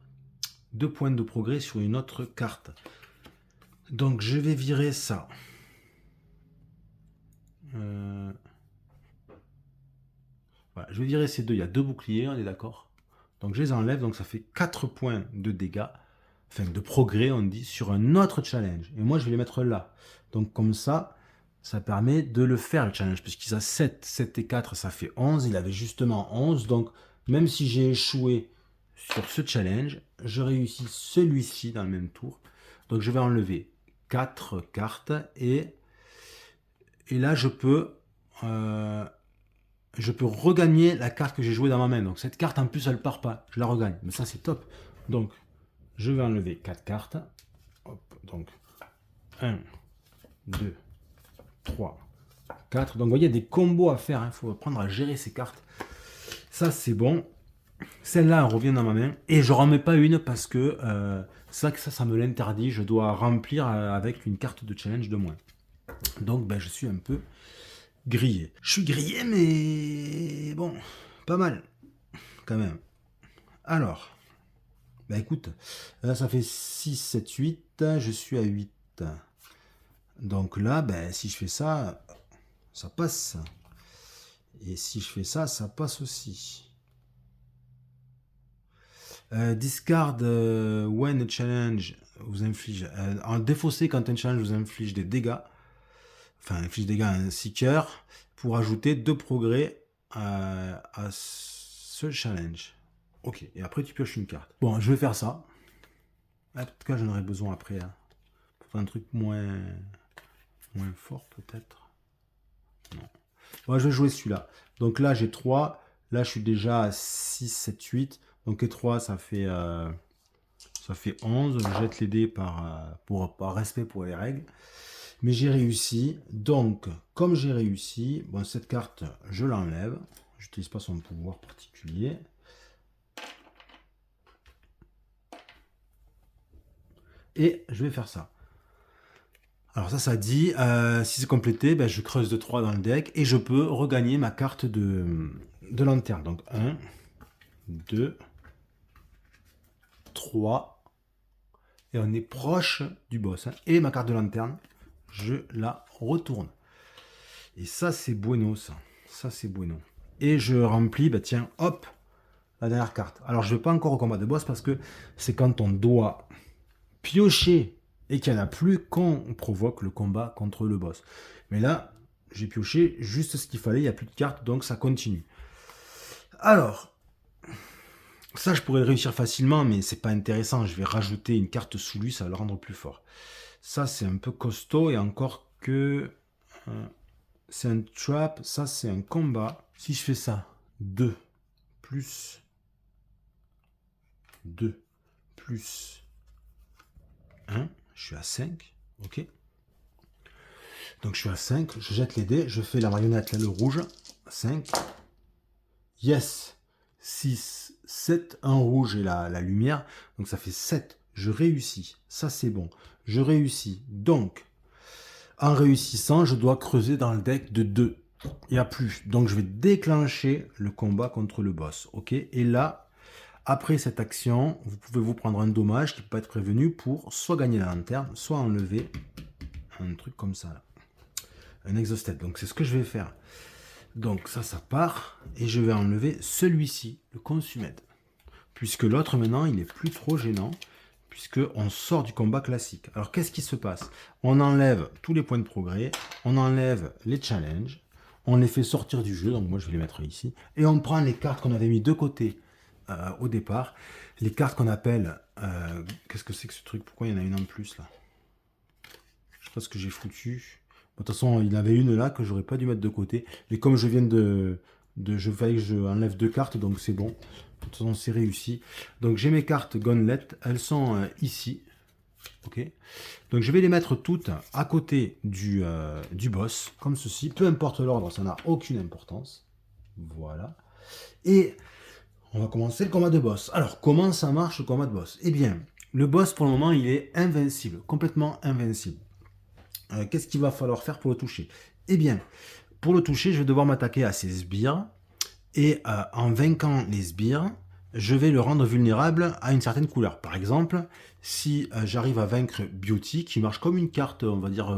2 points de progrès sur une autre carte. Donc je vais virer ça. Voilà, je vais virer ces deux. Il y a 2 boucliers, on est d'accord. Donc je les enlève, donc ça fait 4 points de dégâts, enfin de progrès, on dit, sur un autre challenge. Et moi, je vais les mettre là. Donc comme ça permet de le faire, le challenge, puisqu'il a 7. 7 et 4, ça fait 11. Il avait justement 11. Donc même si j'ai échoué sur ce challenge, je réussis celui-ci dans le même tour. Donc je vais enlever 4 cartes et là, je peux regagner la carte que j'ai jouée dans ma main. Donc cette carte, en plus, elle part pas. Je la regagne. Mais ça, c'est top. Donc, je vais enlever 4 cartes. Hop, donc, 1, 2, 3, 4. Donc, vous voyez, il y a des combos à faire. Il faut apprendre à gérer ces cartes. Ça, c'est bon. Celle-là, elle revient dans ma main. Et je n'en remets pas une parce que ça me l'interdit. Je dois remplir avec une carte de challenge de moins. Donc, ben, je suis un peu grillé. Je suis grillé, mais bon, pas mal, quand même. Alors, bah écoute, là ça fait 6, 7, 8, je suis à 8. Donc là, ben, si je fais ça, ça passe. Et si je fais ça, ça passe aussi. Discard when a challenge vous inflige. En défaussé quand un challenge vous inflige des dégâts. Enfin, inflige des dégâts à un seeker. Pour ajouter 2 progrès à ce challenge. Ok, et après tu pioches une carte. Bon, je vais faire ça. En tout cas, j'en aurai besoin après. Hein. Pour faire un truc moins fort peut-être. Non. Bon, je vais jouer celui-là. Donc là, j'ai 3. Là, je suis déjà à 6, 7, 8. Donc les 3, ça fait 11. Je jette les dés par respect pour les règles. Mais j'ai réussi. Donc, comme j'ai réussi, bon, cette carte, je l'enlève. Je n'utilise pas son pouvoir particulier. Et je vais faire ça. Alors ça dit, si c'est complété, ben je creuse de 3 dans le deck et je peux regagner ma carte de lanterne. Donc 1, 2, 3. Et on est proche du boss. Hein. Et ma carte de lanterne, je la retourne. Et ça, c'est bueno, ça. Ça, c'est bueno. Et je remplis, bah tiens, hop, la dernière carte. Alors, je ne vais pas encore au combat de boss parce que c'est quand on doit piocher et qu'il n'y en a plus qu'on provoque le combat contre le boss. Mais là, j'ai pioché juste ce qu'il fallait, il n'y a plus de cartes, donc ça continue. Alors, ça, je pourrais le réussir facilement, mais c'est pas intéressant. Je vais rajouter une carte sous lui, ça va le rendre plus fort. Ça, c'est un peu costaud, et encore que... c'est un trap, ça, c'est un combat. Si je fais ça, 2 plus 2 plus 1, je suis à 5, ok. Donc je suis à 5, je jette les dés, je fais la marionnette, là, le rouge, 5, yes, 6, 7, un rouge et la lumière, donc ça fait 7, je réussis, ça c'est bon, je réussis, donc, en réussissant, je dois creuser dans le deck de 2, il n'y a plus, donc je vais déclencher le combat contre le boss, ok, et là, après cette action, vous pouvez vous prendre un dommage qui peut être prévenu pour soit gagner la lanterne, soit enlever un truc comme ça, là. Un exostet. Donc c'est ce que je vais faire. Donc ça part. Et je vais enlever celui-ci, le Consumed. Puisque l'autre, maintenant, il est plus trop gênant. Puisqu'on sort du combat classique. Alors, qu'est-ce qui se passe? On enlève tous les points de progrès. On enlève les challenges. On les fait sortir du jeu. Donc, moi, je vais les mettre ici. Et on prend les cartes qu'on avait mis de côté au départ. Les cartes qu'on appelle... qu'est-ce que c'est que ce truc? Pourquoi il y en a une en plus, là? Je sais pas ce que j'ai foutu. De toute façon, il y en avait une là que j'aurais pas dû mettre de côté. Et comme je viens je fallait que je enlève 2 cartes, donc c'est bon. De toute façon, c'est réussi. Donc j'ai mes cartes Gauntlet. Elles sont ici. Ok. Donc je vais les mettre toutes à côté du boss, comme ceci. Peu importe l'ordre, ça n'a aucune importance. Voilà. Et on va commencer le combat de boss. Alors, comment ça marche le combat de boss? Eh bien, le boss, pour le moment, il est invincible. Complètement invincible. Qu'est-ce qu'il va falloir faire pour le toucher? Eh bien, pour le toucher, je vais devoir m'attaquer à ses sbires. Et en vainquant les sbires, je vais le rendre vulnérable à une certaine couleur. Par exemple, si j'arrive à vaincre Beauty, qui marche comme une carte, on va dire,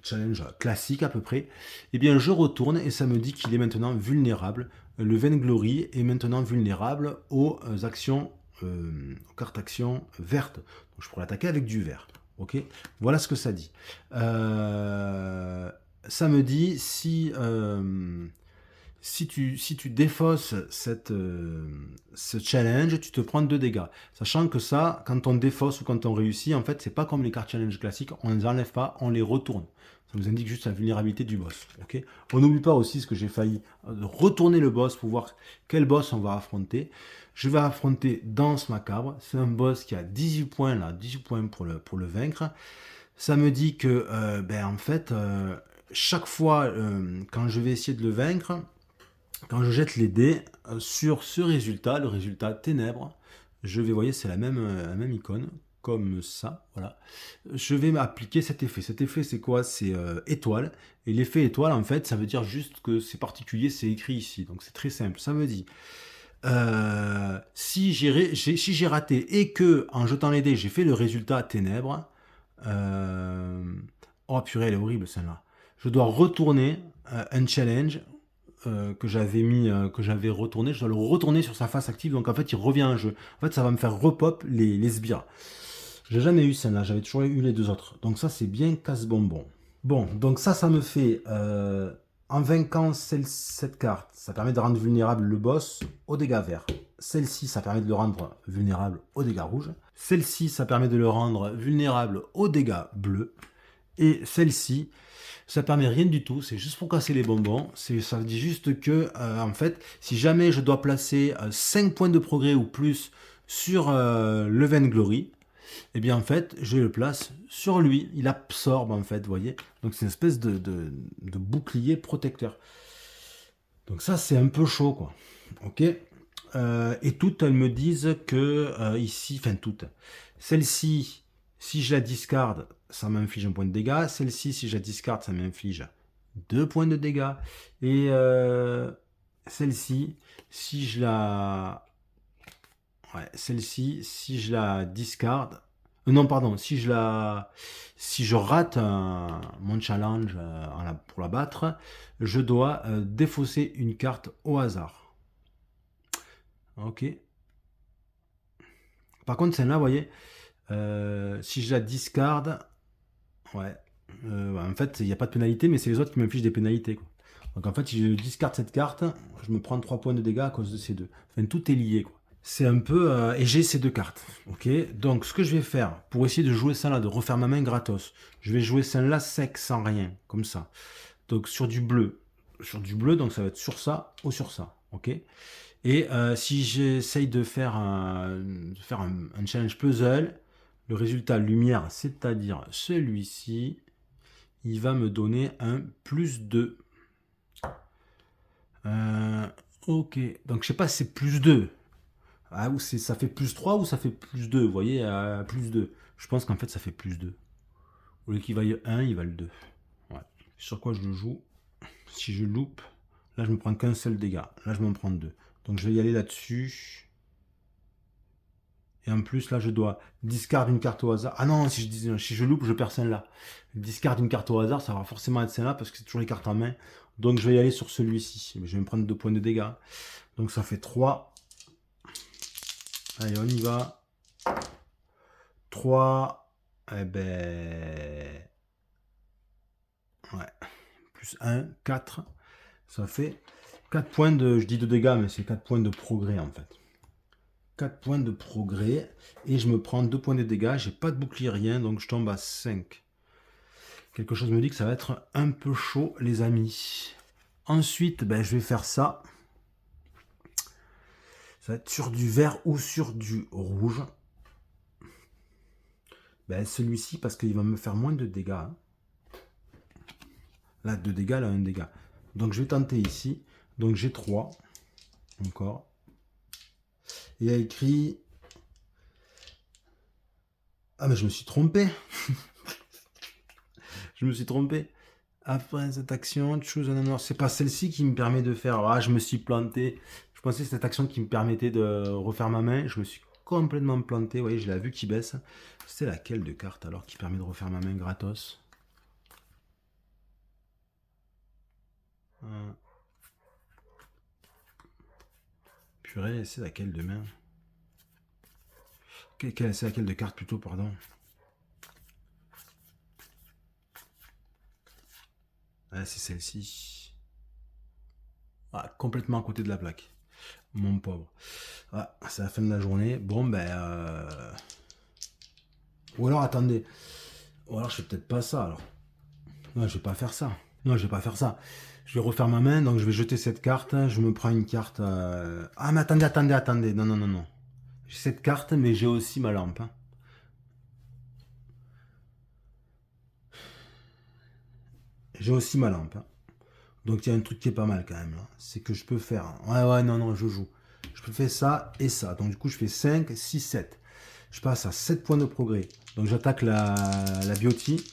challenge classique à peu près, eh bien je retourne et ça me dit qu'il est maintenant vulnérable. Le Vainglory est maintenant vulnérable aux actions, aux cartes actions vertes. Donc je pourrais l'attaquer avec du vert. Ok, voilà ce que ça dit. Ça me dit si tu défausses ce challenge, tu te prends 2 dégâts. Sachant que ça, quand on défausse ou quand on réussit, en fait, c'est pas comme les cartes challenge classiques, on ne les enlève pas, on les retourne. Ça nous indique juste la vulnérabilité du boss. Okay, on n'oublie pas aussi ce que j'ai failli retourner le boss pour voir quel boss on va affronter. Je vais affronter Danse Macabre. C'est un boss qui a 18 points là, 18 points pour le vaincre. Ça me dit que, en fait, chaque fois quand je vais essayer de le vaincre, quand je jette les dés sur ce résultat, le résultat ténèbres, je vais, vous voyez, c'est la même icône, comme ça, voilà. Je vais m'appliquer cet effet. Cet effet, c'est quoi? C'est étoile. Et l'effet étoile, en fait, ça veut dire juste que c'est particulier, c'est écrit ici. Donc c'est très simple. Ça me dit, si j'ai raté et que, en jetant les dés, j'ai fait le résultat ténèbres, oh purée, elle est horrible celle-là. Je dois retourner un challenge que j'avais retourné, je dois le retourner sur sa face active, donc en fait il revient en jeu. En fait ça va me faire repop les sbires. J'ai jamais eu celle-là, j'avais toujours eu les 2 autres. Donc ça c'est bien casse-bonbon. Bon, donc ça me fait, en vainquant cette carte, ça permet de rendre vulnérable le boss aux dégâts verts. Celle-ci, ça permet de le rendre vulnérable aux dégâts rouges. Celle-ci, ça permet de le rendre vulnérable aux dégâts bleus. Et celle-ci, ça permet rien du tout, c'est juste pour casser les bonbons. Ça dit juste que, en fait, si jamais je dois placer 5 points de progrès ou plus sur le Vainglory, eh bien en fait, je le place sur lui. Il absorbe en fait, vous voyez. Donc c'est une espèce de bouclier protecteur. Donc ça, c'est un peu chaud, quoi. Ok. Et toutes, elles me disent que ici, enfin toutes, celle-ci, si je la discarde, ça m'inflige 1 point de dégâts. Celle-ci, si je la discarde, ça m'inflige 2 points de dégâts. Et celle-ci, si je la... Ouais, celle-ci, si je la discarde... non, pardon, si je rate mon challenge pour la battre, je dois défausser une carte au hasard. Ok. Par contre, celle-là, vous voyez, si je la discarde, ouais, en fait, il n'y a pas de pénalité, mais c'est les autres qui m'infligent des pénalités, quoi. Donc en fait, si je discarde cette carte, je me prends 3 points de dégâts à cause de ces deux. Enfin, tout est lié, quoi. C'est un peu... et j'ai ces 2 cartes, ok. Donc ce que je vais faire, pour essayer de jouer celle-là, de refaire ma main gratos, je vais jouer celle-là sec, sans rien, comme ça. Donc sur du bleu, donc ça va être sur ça ou sur ça, ok. Et si j'essaye de faire un challenge puzzle, le résultat lumière, c'est-à-dire celui-ci, il va me donner un +2. Ok, donc je sais pas si c'est +2. Ah, ou ça fait +3 ou ça fait +2, vous voyez, +2. Je pense qu'en fait ça fait +2. Au lieu qu'il vaille 1, il valent 2. Ouais. Sur quoi je le joue? Si je loupe, là je me prends qu'un seul dégât. Là je m'en prends 2. Donc je vais y aller là-dessus. Et en plus, là, je dois discard une carte au hasard. Ah non, si je loupe, je perds celle-là. Discard une carte au hasard, ça va forcément être celle-là parce que c'est toujours les cartes en main. Donc, je vais y aller sur celui-ci. Je vais me prendre 2 points de dégâts. Donc, ça fait 3. Allez, on y va. 3. Eh ben... Ouais. Plus 1, 4. Ça fait 4 points de... Je dis de dégâts, mais c'est 4 points de progrès, en fait. 4 points de progrès. Et je me prends 2 points de dégâts. J'ai pas de bouclier, rien. Donc, je tombe à 5. Quelque chose me dit que ça va être un peu chaud, les amis. Ensuite, ben, je vais faire ça. Ça va être sur du vert ou sur du rouge. Ben, celui-ci, parce qu'il va me faire moins de dégâts. Hein. Là, 2 dégâts, là, 1 dégât. Donc, je vais tenter ici. Donc, j'ai 3. Encore. Il y a écrit... Ah, mais je me suis trompé. Je me suis trompé. Après cette action, choose an honor. C'est pas celle-ci qui me permet de faire... Ah, je me suis planté. Je pensais que cette action qui me permettait de refaire ma main. Je me suis complètement planté. Vous voyez, je l'ai vu qui baisse. C'est laquelle de carte alors qui permet de refaire ma main gratos? Purée, c'est laquelle de main? C'est laquelle de carte plutôt, pardon? Ah, c'est celle-ci. Ah, complètement à côté de la plaque. Mon pauvre. Ah, c'est la fin de la journée. Bon, ben... Ou alors, attendez. Ou alors, je fais peut-être pas ça, alors. Non, je vais pas faire ça. Non, je vais pas faire ça. Je vais refaire ma main, donc je vais jeter cette carte. Je me prends une carte... Ah, mais attendez. Non, non, non, non. J'ai cette carte, mais j'ai aussi ma lampe. Hein. J'ai aussi ma lampe. Hein. Donc, il y a un truc qui est pas mal, quand même. C'est que je peux faire... Ouais, non, je joue. Je peux faire ça et ça. Donc, du coup, je fais 5, 6, 7. Je passe à 7 points de progrès. Donc, j'attaque la biotie.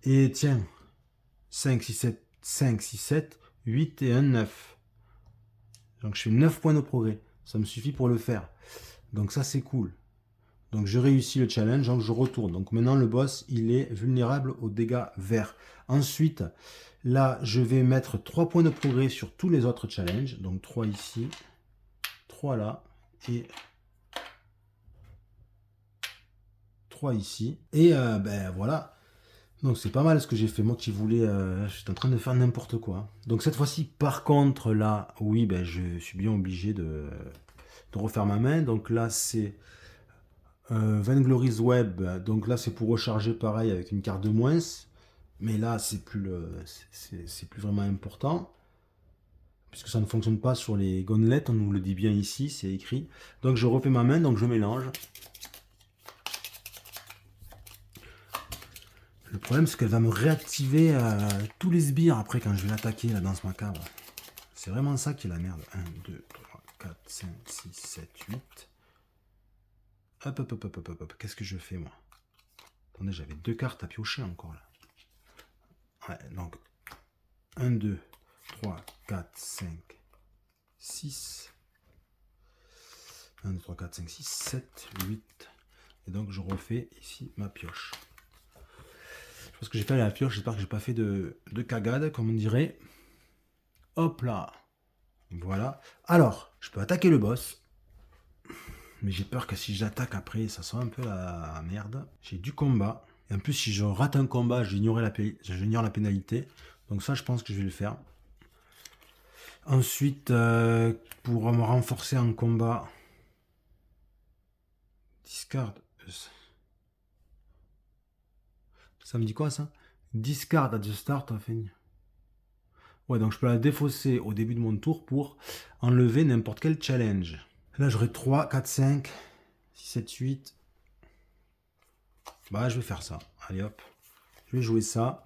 Et tiens, 5, 6, 7, 8 et 1, 9. Donc je fais 9 points de progrès. Ça me suffit pour le faire. Donc ça c'est cool. Donc je réussis le challenge, donc je retourne. Donc maintenant le boss il est vulnérable aux dégâts verts. Ensuite, là je vais mettre 3 points de progrès sur tous les autres challenges. Donc 3 ici, 3 là et 3 ici. Et ben voilà. Donc c'est pas mal ce que j'ai fait, moi qui voulais, j'étais en train de faire n'importe quoi. Donc cette fois-ci, par contre, là, oui, ben, je suis bien obligé de refaire ma main. Donc là, c'est Vainglory's Web, donc là, c'est pour recharger pareil avec une carte de moins. Mais là, c'est plus vraiment important. Puisque ça ne fonctionne pas sur les gauntlettes, on nous le dit bien ici, c'est écrit. Donc je refais ma main, donc je mélange. Le problème, c'est qu'elle va me réactiver tous les sbires après quand je vais l'attaquer, la danse macabre. C'est vraiment ça qui est la merde. 1, 2, 3, 4, 5, 6, 7, 8. Hop. Qu'est-ce que je fais, moi? Attendez, j'avais 2 cartes à piocher encore, là. Ouais, donc 1, 2, 3, 4, 5, 6. 1, 2, 3, 4, 5, 6, 7, 8. Et donc, je refais ici ma pioche. Je pense que j'ai fait la pioche, j'espère que j'ai pas fait de cagade, comme on dirait. Hop là. Voilà. Alors, je peux attaquer le boss. Mais j'ai peur que si j'attaque après, ça soit un peu la merde. J'ai du combat. Et en plus, si je rate un combat, j'ignore la pénalité. Donc ça, je pense que je vais le faire. Ensuite, pour me renforcer en combat... Discard... Ça me dit quoi, ça? Discard at the start of any... Ouais, donc je peux la défausser au début de mon tour pour enlever n'importe quel challenge. Là, j'aurai 3, 4, 5, 6, 7, 8. Bah, je vais faire ça. Allez, hop. Je vais jouer ça.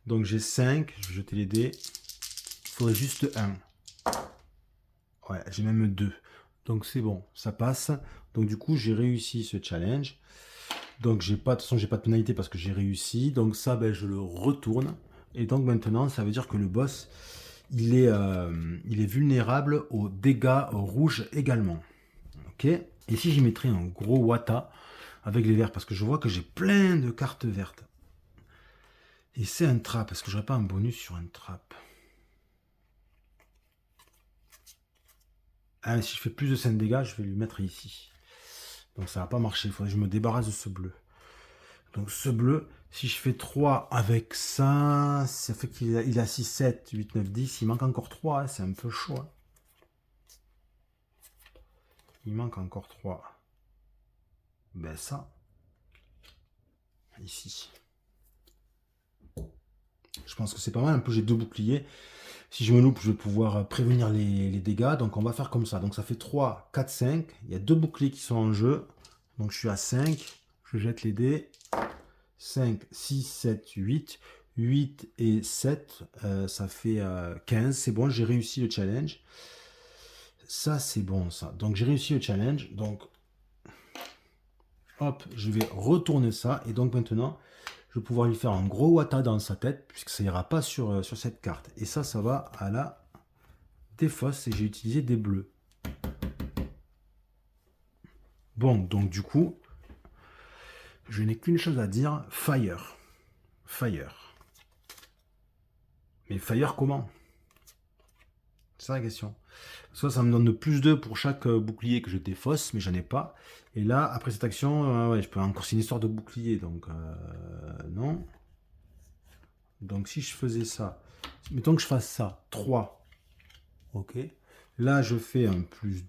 Donc, j'ai 5. Je vais jeter les dés. Il faudrait juste 1. Ouais, j'ai même 2. Donc, c'est bon. Ça passe. Donc, du coup, j'ai réussi ce challenge. Donc, de toute façon, j'ai pas de pénalité parce que j'ai réussi. Donc, ça, ben, je le retourne. Et donc, maintenant, ça veut dire que le boss, il est vulnérable aux dégâts rouges également. Ok. Et si j'y mettrais un gros Wata avec les verts, parce que je vois que j'ai plein de cartes vertes. Et c'est un trap, est-ce que j'aurais pas un bonus sur un trap? Ah, si je fais plus de 5 dégâts, je vais lui mettre ici. Donc ça va pas marcher, il faudrait que je me débarrasse de ce bleu. Donc ce bleu, si je fais 3 avec ça fait qu'il a 6, 7, 8, 9, 10. Il manque encore 3, hein, c'est un peu chaud. Hein. Il manque encore 3. Ben ça, ici. Je pense que c'est pas mal. En plus, j'ai 2 boucliers. Si je me loupe, je vais pouvoir prévenir les dégâts. Donc on va faire comme ça. Donc ça fait 3, 4, 5. Il y a 2 boucliers qui sont en jeu. Donc je suis à 5. Je jette les dés. 5, 6, 7, 8. 8 et 7, ça fait 15. C'est bon, j'ai réussi le challenge. Ça, c'est bon, ça. Donc j'ai réussi le challenge. Donc, hop, je vais retourner ça. Et donc maintenant, je vais pouvoir lui faire un gros Wata dans sa tête, puisque ça ira pas sur cette carte. Et ça va à la défausse, et j'ai utilisé des bleus. Bon, donc du coup, je n'ai qu'une chose à dire, Fire. Fire. Mais Fire comment? C'est ça la question. Soit ça me donne plus 2 pour chaque bouclier que je défausse, mais j'en ai pas. Et là, après cette action, ouais, je peux encore, c'est une histoire de bouclier, donc non. Donc si je faisais ça, mettons que je fasse ça, 3. Ok. Là, je fais un plus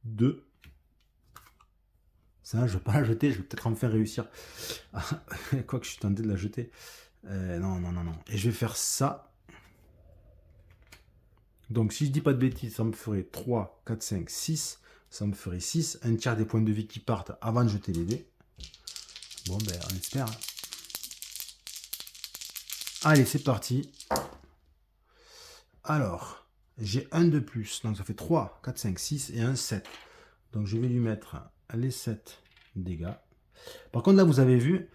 2. Ça, je ne vais pas la jeter, je vais peut-être enfin réussir. Quoique je suis tenté de la jeter. Non. Et je vais faire ça. Donc si je dis pas de bêtises, ça me ferait 3, 4, 5, 6. Ça me ferait 6. Un tiers des points de vie qui partent avant de jeter les dés. Bon, ben, on espère. Allez, c'est parti. Alors, j'ai un de plus. Donc ça fait 3, 4, 5, 6 et un 7. Donc je vais lui mettre les 7 dégâts. Par contre, là, vous avez vu,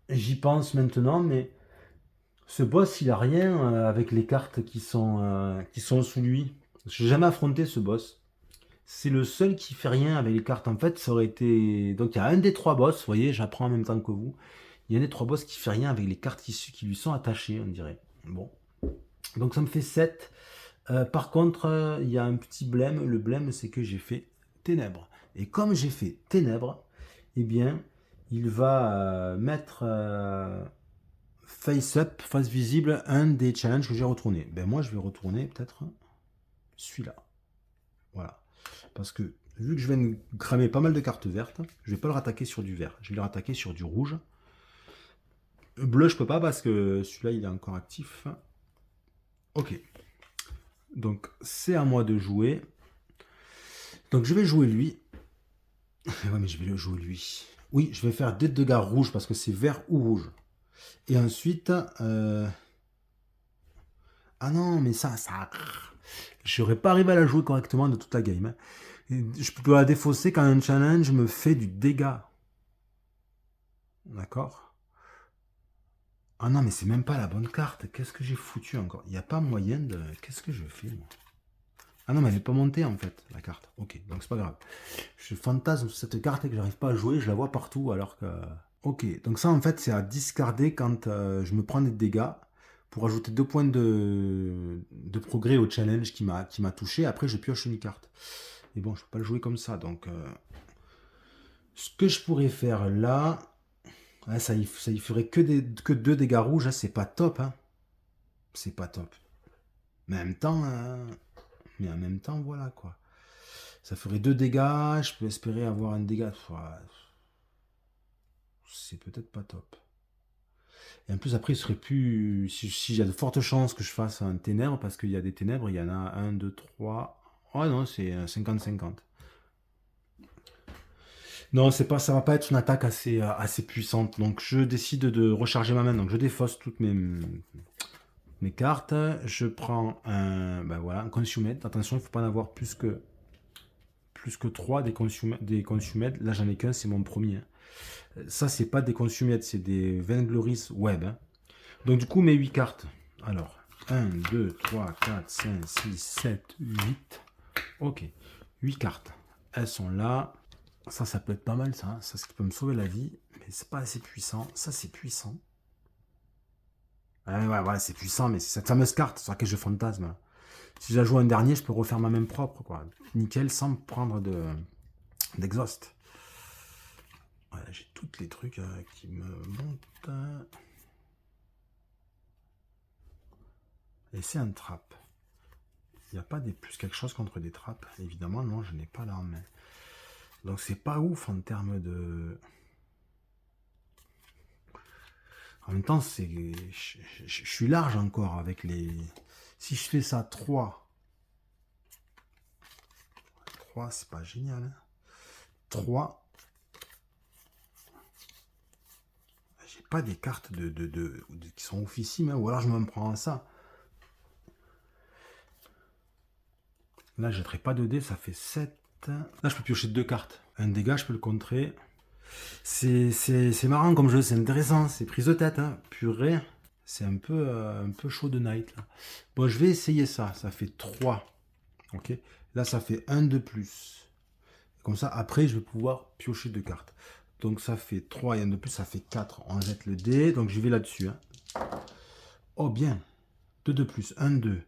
j'y pense maintenant, mais ce boss, il a rien avec les cartes qui sont sous lui. Je n'ai jamais affronté ce boss. C'est le seul qui fait rien avec les cartes. En fait, ça aurait été... Donc il y a un des 3 boss, vous voyez, j'apprends en même temps que vous. Il y a un des 3 boss qui fait rien avec les cartes qui lui sont attachées, on dirait. Bon. Donc ça me fait 7. Par contre, il y a un petit blême. Le blême, c'est que j'ai fait ténèbres. Et comme j'ai fait ténèbres, eh bien, il va mettre face up, face visible, un des challenges que j'ai retourné. Ben moi, je vais retourner peut-être celui-là. Voilà. Parce que vu que je vais me cramer pas mal de cartes vertes, je vais pas le rattaquer sur du vert. Je vais le rattaquer sur du rouge. Bleu, je peux pas parce que celui-là, il est encore actif. Ok. Donc, c'est à moi de jouer. Donc, je vais jouer lui. Ouais, mais je vais le jouer lui. Oui, je vais faire des dégâts rouges parce que c'est vert ou rouge. Et ensuite... Ah non, mais ça... Je n'aurais pas arrivé à la jouer correctement de toute la game. Hein. Je peux la défausser quand un challenge me fait du dégât. D'accord? Ah non, mais c'est même pas la bonne carte. Qu'est-ce que j'ai foutu encore? Il n'y a pas moyen de... Qu'est-ce que je fais, moi? Ah non, mais elle n'est pas montée, en fait, la carte. Ok, donc c'est pas grave. Je fantasme sur cette carte et que j'arrive pas à jouer. Je la vois partout, alors que... Ok, donc ça, en fait, c'est à discarder quand je me prends des dégâts pour ajouter 2 points de progrès au challenge qui m'a touché. Après, je pioche une carte. Mais bon, je peux pas le jouer comme ça. Donc, ce que je pourrais faire là... Ouais, ça y ferait que 2 dégâts rouges. Hein, c'est pas top. Hein. C'est pas top. Mais en même temps, voilà quoi. Ça ferait 2 dégâts. Je peux espérer avoir un dégât. C'est peut-être pas top. Et en plus, après, il serait plus... Si y a de fortes chances que je fasse un ténèbre, parce qu'il y a des ténèbres, il y en a 1, 2, 3... Oh non, c'est 50-50. Non, c'est pas, ça va pas être une attaque assez puissante. Donc, je décide de recharger ma main. Donc, je défausse toutes mes cartes. Je prends un consumate. Attention, il ne faut pas en avoir plus que 3 des consumate. Là, j'en ai qu'un, c'est mon premier. Ça, c'est pas des consumate, c'est des Vainglory's Web. Hein. Donc, du coup, mes 8 cartes. Alors, 1, 2, 3, 4, 5, 6, 7, 8. Ok, 8 cartes. elles sont là. Ça peut être pas mal, ça. Ça, ce qui peut me sauver la vie. Mais c'est pas assez puissant. Ça, c'est puissant. Ouais, c'est puissant, mais c'est cette fameuse carte sur laquelle je fantasme. Si je la joue un dernier, je peux refaire ma même propre, quoi. Nickel, sans me prendre d'exhaust. Voilà, j'ai tous les trucs qui me montent. Et c'est un trap. Il n'y a pas des plus quelque chose contre des trappes. Évidemment, non, je n'ai pas là en main. Donc c'est pas ouf en termes de... En même temps, je suis large encore avec les... Si je fais ça 3, c'est pas génial. Hein. 3. J'ai pas des cartes qui sont oufissimes, hein, ou alors je me prends à ça. Là, je jetterai pas de dés, ça fait 7. Là, je peux piocher 2 cartes. Un dégât, je peux le contrer. C'est marrant comme jeu, c'est intéressant, c'est prise de tête, hein. Purée, c'est un peu chaud de night. Là. Bon, je vais essayer ça, ça fait 3. Ok. Là, ça fait 1 de plus. Comme ça, après, je vais pouvoir piocher 2 cartes. Donc, ça fait 3 et 1 de plus, ça fait 4. On jette le dé, donc je vais là-dessus. Hein. Oh, bien. 2 de plus, 1, 2,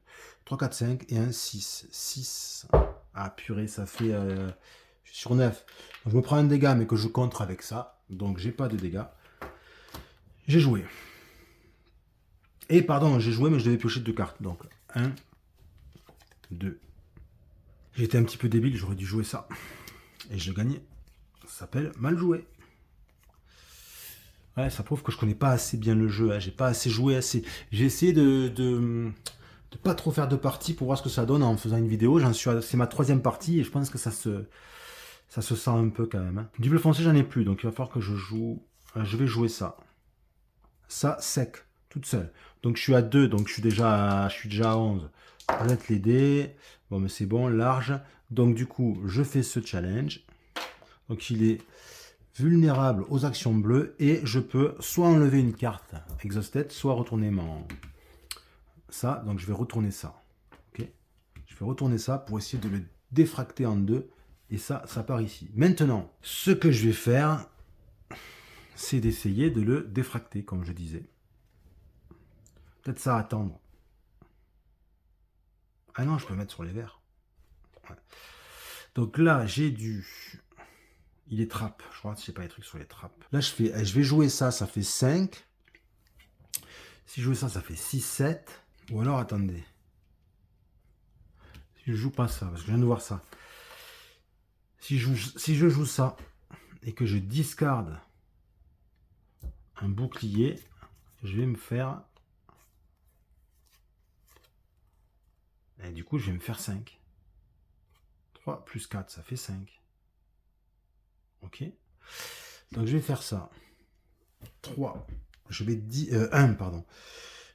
3, 4, 5 et 1, 6. 6. Ah, purée, ça fait... je suis sur 9. Donc, je me prends un dégât, mais que je contre avec ça. Donc, j'ai pas de dégâts. J'ai joué. Et pardon, j'ai joué, mais je devais piocher 2 cartes. Donc, 1, 2. J'étais un petit peu débile, j'aurais dû jouer ça. Et je gagnais. Ça s'appelle mal joué. Ouais, ça prouve que je connais pas assez bien le jeu. Hein. J'ai pas assez joué assez. J'ai essayé de pas trop faire de parties pour voir ce que ça donne en faisant une vidéo. C'est ma 3e partie et je pense que ça se sent un peu quand même. Hein. Du bleu foncé, j'en ai plus, donc il va falloir que je joue. Je vais jouer ça. Ça, sec, toute seule. Donc je suis à 2, donc je suis déjà à 11. Je vais mettre les dés. Bon, mais c'est bon, large. Donc du coup, je fais ce challenge. Donc il est vulnérable aux actions bleues et je peux soit enlever une carte exhausted, soit retourner ça. Donc je vais retourner ça. Ok. Je vais retourner ça pour essayer de le défracter en 2 et ça part ici. Maintenant, ce que je vais faire, c'est d'essayer de le défracter, comme je disais. Peut-être ça à attendre. Ah non, je peux mettre sur les verts. Ouais. Donc là, j'ai dû... Il est trappe. Je crois que je sais pas les trucs sur les trappes. Là, je vais jouer ça, ça fait 5. Si je joue ça, ça fait 6, 7. Ou alors, attendez. Si je joue pas ça, parce que je viens de voir ça. Si je joue ça, et que je discarde un bouclier, je vais me faire... Et du coup, je vais me faire 5. 3 plus 4, ça fait 5. Ok. Donc, je vais faire ça. 3. 1, pardon.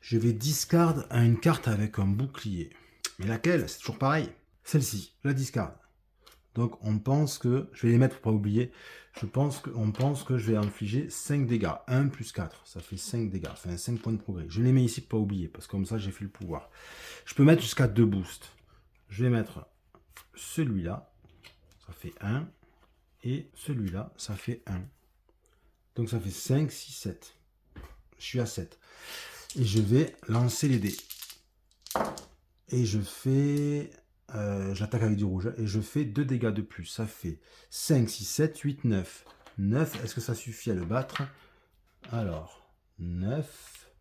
Je vais discard une carte avec un bouclier. Mais laquelle? C'est toujours pareil. Celle-ci, je la discard. Donc, on pense que... Je vais les mettre pour pas oublier. On pense que je vais infliger 5 dégâts. 1 plus 4, ça fait 5 dégâts. Enfin, 5 points de progrès. Je les mets ici pour pas oublier, parce que comme ça, j'ai fait le pouvoir. Je peux mettre jusqu'à 2 boosts. Je vais mettre celui-là. Ça fait 1. Et celui-là, ça fait 1. Donc, ça fait 5, 6, 7. Je suis à 7. Et je vais lancer les dés. Et je fais... j'attaque avec du rouge. Et je fais 2 dégâts de plus. Ça fait 5, 6, 7, 8, 9. 9, est-ce que ça suffit à le battre? Alors, 9,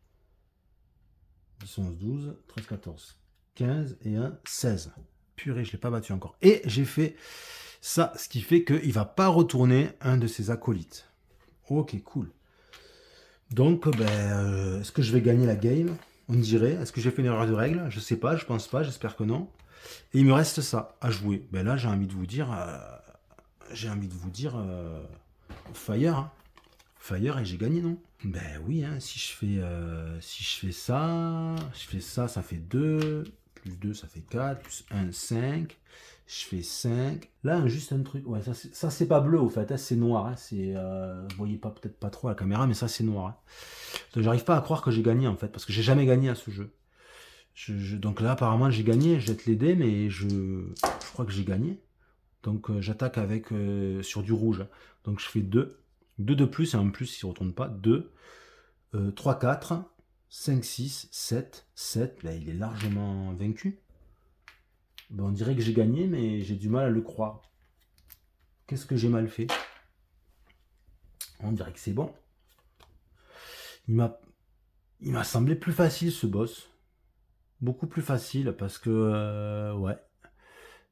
10, 11, 12, 13, 14, 15 et 1, 16. Purée, je ne l'ai pas battu encore. Et j'ai fait ça, ce qui fait qu'il ne va pas retourner un de ses acolytes. Ok, cool. Donc, est-ce que je vais gagner la game? On dirait. Est-ce que j'ai fait une erreur de règle? Je sais pas, je pense pas, j'espère que non. Et il me reste ça à jouer. Ben là, j'ai envie de vous dire... Fire. Hein. Fire et j'ai gagné, non? Ben oui, hein, si je fais ça, ça fait 2. Plus 2, ça fait 4. Plus 1, 5. Je fais 5. Là, juste un truc. Ouais, ça c'est pas bleu, au fait. Hein, c'est noir. Hein, vous voyez peut-être pas trop à la caméra, mais ça, c'est noir. Hein. Donc, j'arrive pas à croire que j'ai gagné, en fait, parce que j'ai jamais gagné à ce jeu. Donc là, apparemment, j'ai gagné. Je jette les dés, mais je crois que j'ai gagné. Donc j'attaque avec sur du rouge. Donc je fais 2. 2 de plus, et en plus il ne retourne pas. 2, 3, 4, 5, 6, 7, 7. Là, il est largement vaincu. Ben, on dirait que j'ai gagné, mais j'ai du mal à le croire. Qu'est-ce que j'ai mal fait? On dirait que c'est bon. Il m'a semblé plus facile ce boss. Beaucoup plus facile parce que ouais,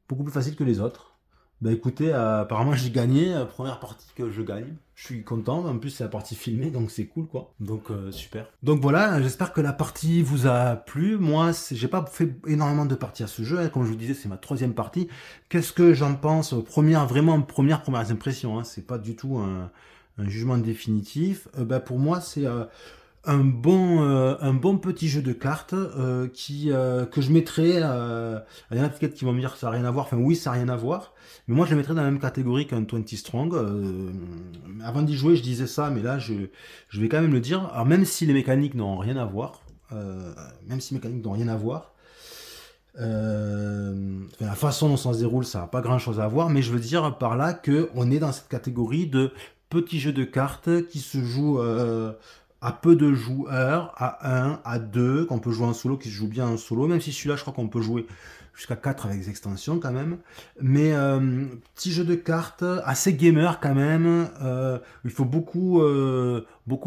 beaucoup plus facile que les autres. Bah écoutez, apparemment j'ai gagné, première partie que je gagne. Je suis content, en plus c'est la partie filmée, donc c'est cool quoi. Donc super. Donc voilà, j'espère que la partie vous a plu. Moi, j'ai pas fait énormément de parties à ce jeu, hein. Comme je vous disais, c'est ma 3e partie. Qu'est-ce que j'en pense? Vraiment premières impressions, hein. C'est pas du tout un jugement définitif. Bah, pour moi, c'est un bon petit jeu de cartes que je mettrais. Il y en a peut-être qui vont me dire que ça n'a rien à voir. Enfin, oui, ça n'a rien à voir. Mais moi, je le mettrais dans la même catégorie qu'un 20 Strong. Avant d'y jouer, je disais ça, mais là, je vais quand même le dire. Alors, même si les mécaniques n'ont rien à voir, la façon dont ça se déroule, ça n'a pas grand-chose à voir. Mais je veux dire par là qu'on est dans cette catégorie de petits jeux de cartes qui se jouent à peu de joueurs, à 1, à 2, qu'on peut jouer en solo, qui se joue bien en solo, même si celui-là, je crois qu'on peut jouer jusqu'à 4 avec des extensions quand même. Mais petit jeu de cartes, assez gamer quand même. Il faut beaucoup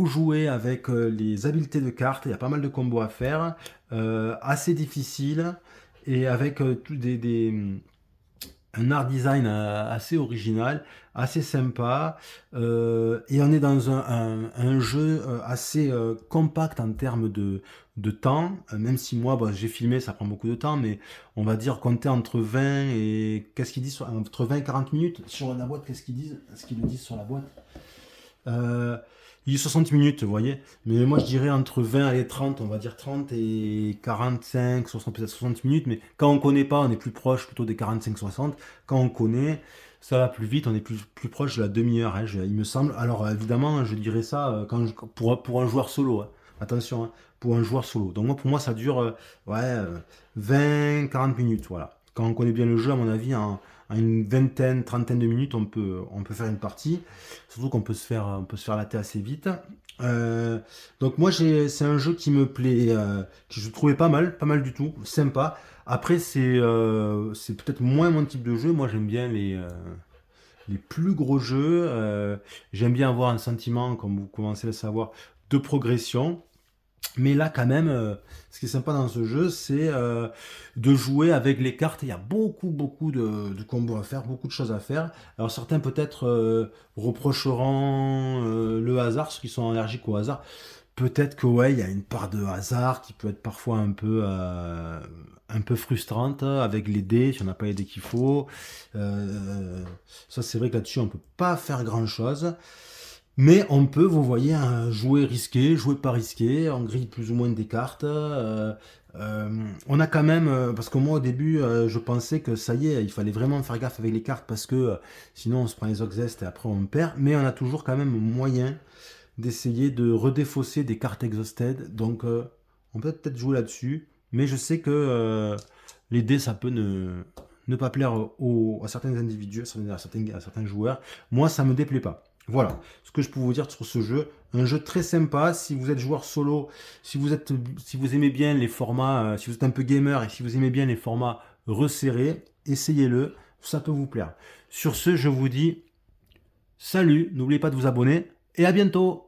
jouer avec les habiletés de cartes. Il y a pas mal de combos à faire. Assez difficile. Et avec un art design assez original, assez sympa, et on est dans un jeu assez compact en termes de temps, même si moi bah, j'ai filmé, ça prend beaucoup de temps, mais on va dire compter entre 20 et qu'est-ce qu'ils disent entre 20 et 40 minutes sur la boîte, qu'est-ce qu'ils disent, ce qu'ils le disent sur la boîte. euh, il est 60 minutes, vous voyez. Mais moi, je dirais entre 20 et 30, on va dire 30 et 45, 60, peut-être 60 minutes. Mais quand on connaît pas, on est plus proche plutôt des 45-60. Quand on connaît, ça va plus vite, on est plus proche de la demi-heure, hein, il me semble. Alors, évidemment, je dirais ça pour un joueur solo, hein. Attention, hein, pour un joueur solo. Donc, moi, pour moi, ça dure ouais, 20-40 minutes, voilà. Quand on connaît bien le jeu, à mon avis, en une vingtaine, trentaine de minutes, on peut faire une partie. Surtout on peut se faire latter assez vite. Donc moi, c'est un jeu qui me plaît, que je trouvais pas mal du tout, sympa. Après, c'est peut-être moins mon type de jeu. Moi, j'aime bien les plus gros jeux. J'aime bien avoir un sentiment, comme vous commencez à le savoir, de progression. Mais là, quand même, ce qui est sympa dans ce jeu, c'est de jouer avec les cartes. Il y a beaucoup de combos à faire, beaucoup de choses à faire. Alors certains peut-être reprocheront le hasard, ceux qui sont allergiques au hasard. Peut-être que ouais, il y a une part de hasard qui peut être parfois un peu frustrante avec les dés, si on n'a pas les dés qu'il faut. Ça, c'est vrai que là-dessus, on peut pas faire grand-chose. Mais on peut, vous voyez, jouer risqué, jouer pas risqué, on grille plus ou moins des cartes. On a quand même, parce que moi au début, je pensais que ça y est, il fallait vraiment faire gaffe avec les cartes parce que sinon on se prend les Oxest et après on perd. Mais on a toujours quand même moyen d'essayer de redéfausser des cartes exhausted. Donc on peut peut-être jouer là-dessus. Mais je sais que les dés, ça peut ne pas plaire à certains individus, à certains joueurs. Moi, ça me déplaît pas. Voilà ce que je peux vous dire sur ce jeu. Un jeu très sympa. Si vous êtes joueur solo, si vous aimez bien les formats, si vous êtes un peu gamer et si vous aimez bien les formats resserrés, essayez-le. Ça peut vous plaire. Sur ce, je vous dis salut. N'oubliez pas de vous abonner et à bientôt.